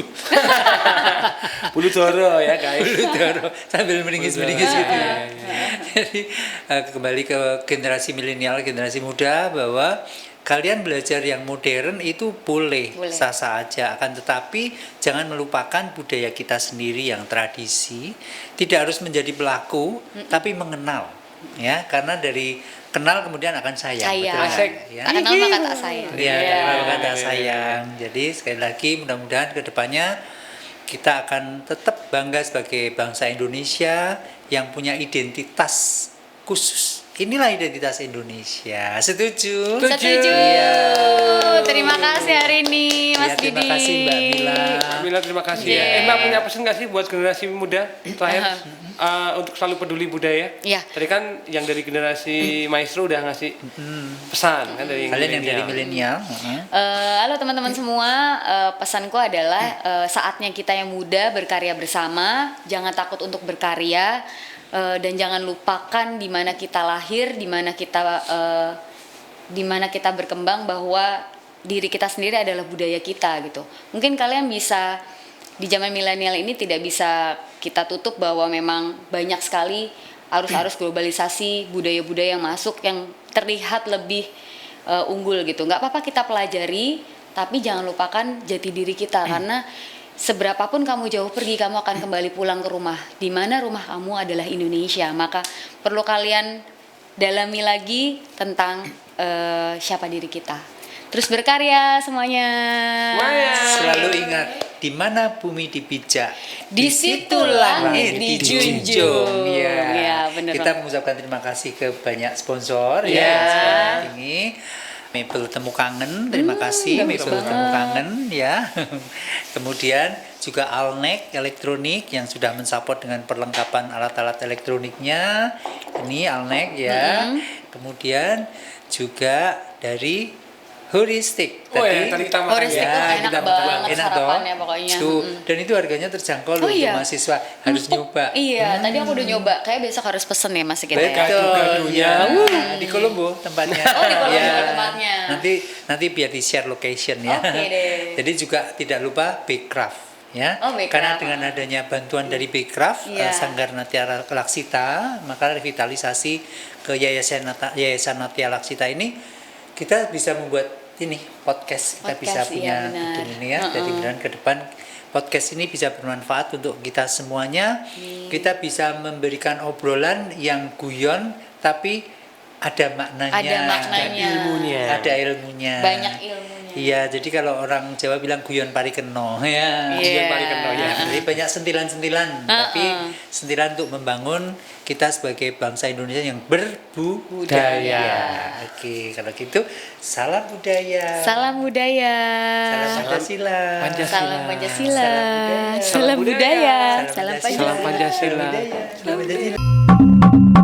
S2: Bulu doro ya guys.
S3: Bulu doro sambil meringis-meringis gitu ya. Jadi kembali ke generasi milenial, generasi muda, bahwa kalian belajar yang modern itu boleh,
S1: Boleh.
S3: sah-sah aja, akan tetapi jangan melupakan budaya kita sendiri yang tradisi, tidak harus menjadi pelaku, tapi mengenal, ya, karena dari kenal kemudian akan sayang,
S1: Sayang.
S3: betul
S2: Asik.
S3: nggak? Ya.
S1: Kenal maka tak sayang.
S3: Ya,
S1: Iya.
S3: kenal maka tak sayang. Jadi sekali lagi mudah-mudahan kedepannya kita akan tetap bangga sebagai bangsa Indonesia yang punya identitas khusus. Inilah identitas Indonesia. Setuju?
S1: Setuju.
S3: Iya.
S1: Terima kasih hari ini
S3: Ya,
S1: Mas
S3: terima
S1: Didi.
S3: kasih Mbak Mila.
S2: Mila, terima kasih
S1: Yeah.
S2: ya. Mbak punya pesan nggak sih buat generasi muda terakhir untuk selalu peduli budaya?
S1: Iya.
S2: Tadi kan yang dari generasi maestro udah ngasih pesan kan dari
S3: Kalian yang dari
S2: milenial.
S3: milenial,
S1: Halo teman-teman semua, pesanku adalah saatnya kita yang muda berkarya bersama, jangan takut untuk berkarya, dan jangan lupakan di mana kita lahir, di mana kita berkembang, bahwa diri kita sendiri adalah budaya kita gitu. Mungkin kalian bisa di zaman milenial ini tidak bisa kita tutup bahwa memang banyak sekali arus-arus globalisasi, budaya-budaya yang masuk yang terlihat lebih unggul gitu. Nggak apa-apa kita pelajari, tapi jangan lupakan jati diri kita, karena seberapapun kamu jauh pergi, kamu akan kembali pulang ke rumah, di mana rumah kamu adalah Indonesia. Maka perlu kalian dalami lagi tentang siapa diri kita. Terus berkarya semuanya.
S3: selalu ingat di mana bumi dipijak,
S1: Di situ langit dijunjung.
S3: Ya,
S1: Ya, bener
S3: kita
S1: banget.
S3: mengucapkan terima kasih ke banyak sponsor
S1: Ya.
S3: yang sekarang ini. Mebel Temu Kangen, terima kasih
S1: bagus
S3: Mebel Temu
S1: banget.
S3: Kangen ya. Kemudian juga Alnek Elektronik yang sudah mensupport dengan perlengkapan alat-alat elektroniknya. Ini Alnek ya. Kemudian juga dari Heuristik
S2: Oh ya, tadi kita makan
S1: Heuristik,
S2: ya.
S1: enak
S3: kita
S1: banget
S3: makan. Enak toh.
S1: sarapannya pokoknya.
S3: Tuh, dan itu harganya terjangkau loh
S1: Oh iya?
S3: untuk mahasiswa, harus nyoba.
S1: Iya, tadi aku udah nyoba. Kayak besok harus pesen ya Mas kita ya.
S2: Gado-gadonya.
S3: Ya. Di Kolombo tempatnya.
S1: Oh, di Kolombo
S3: Ya.
S1: tempatnya.
S3: Nanti biar di share location ya.
S1: Oke deh.
S3: Jadi juga tidak lupa Backcraft ya.
S1: Oh, Backcraft.
S3: Karena dengan adanya bantuan dari Backcraft,
S1: Iya.
S3: Sanggar Natya Laksita, maka revitalisasi ke Yayasan Natya Laksita ini kita bisa membuat ini podcast, kita bisa
S1: Podcast,
S3: punya
S1: iya, benar.
S3: gedung ini ya. Jadi benar ke depan podcast ini bisa bermanfaat untuk kita semuanya. Kita bisa memberikan obrolan yang guyon tapi ada maknanya.
S1: Ada maknanya.
S2: Ilmunya.
S3: Ada ilmunya.
S1: Banyak ilmunya.
S3: Iya, jadi kalau orang Jawa bilang guyon parikeno ya.
S1: Iya.
S2: Guyon parikeno, ya.
S3: Jadi banyak sentilan-sentilan, tapi sentilan untuk membangun kita sebagai bangsa Indonesia yang berbudaya. Oke, kalau gitu salam budaya.
S1: Salam budaya.
S3: Salam Pancasila.
S1: Salam Pancasila.
S3: Salam
S1: Salam budaya.
S2: Salam
S1: Salam
S2: Pancasila.
S1: Pancasila.
S3: Salam Pancasila.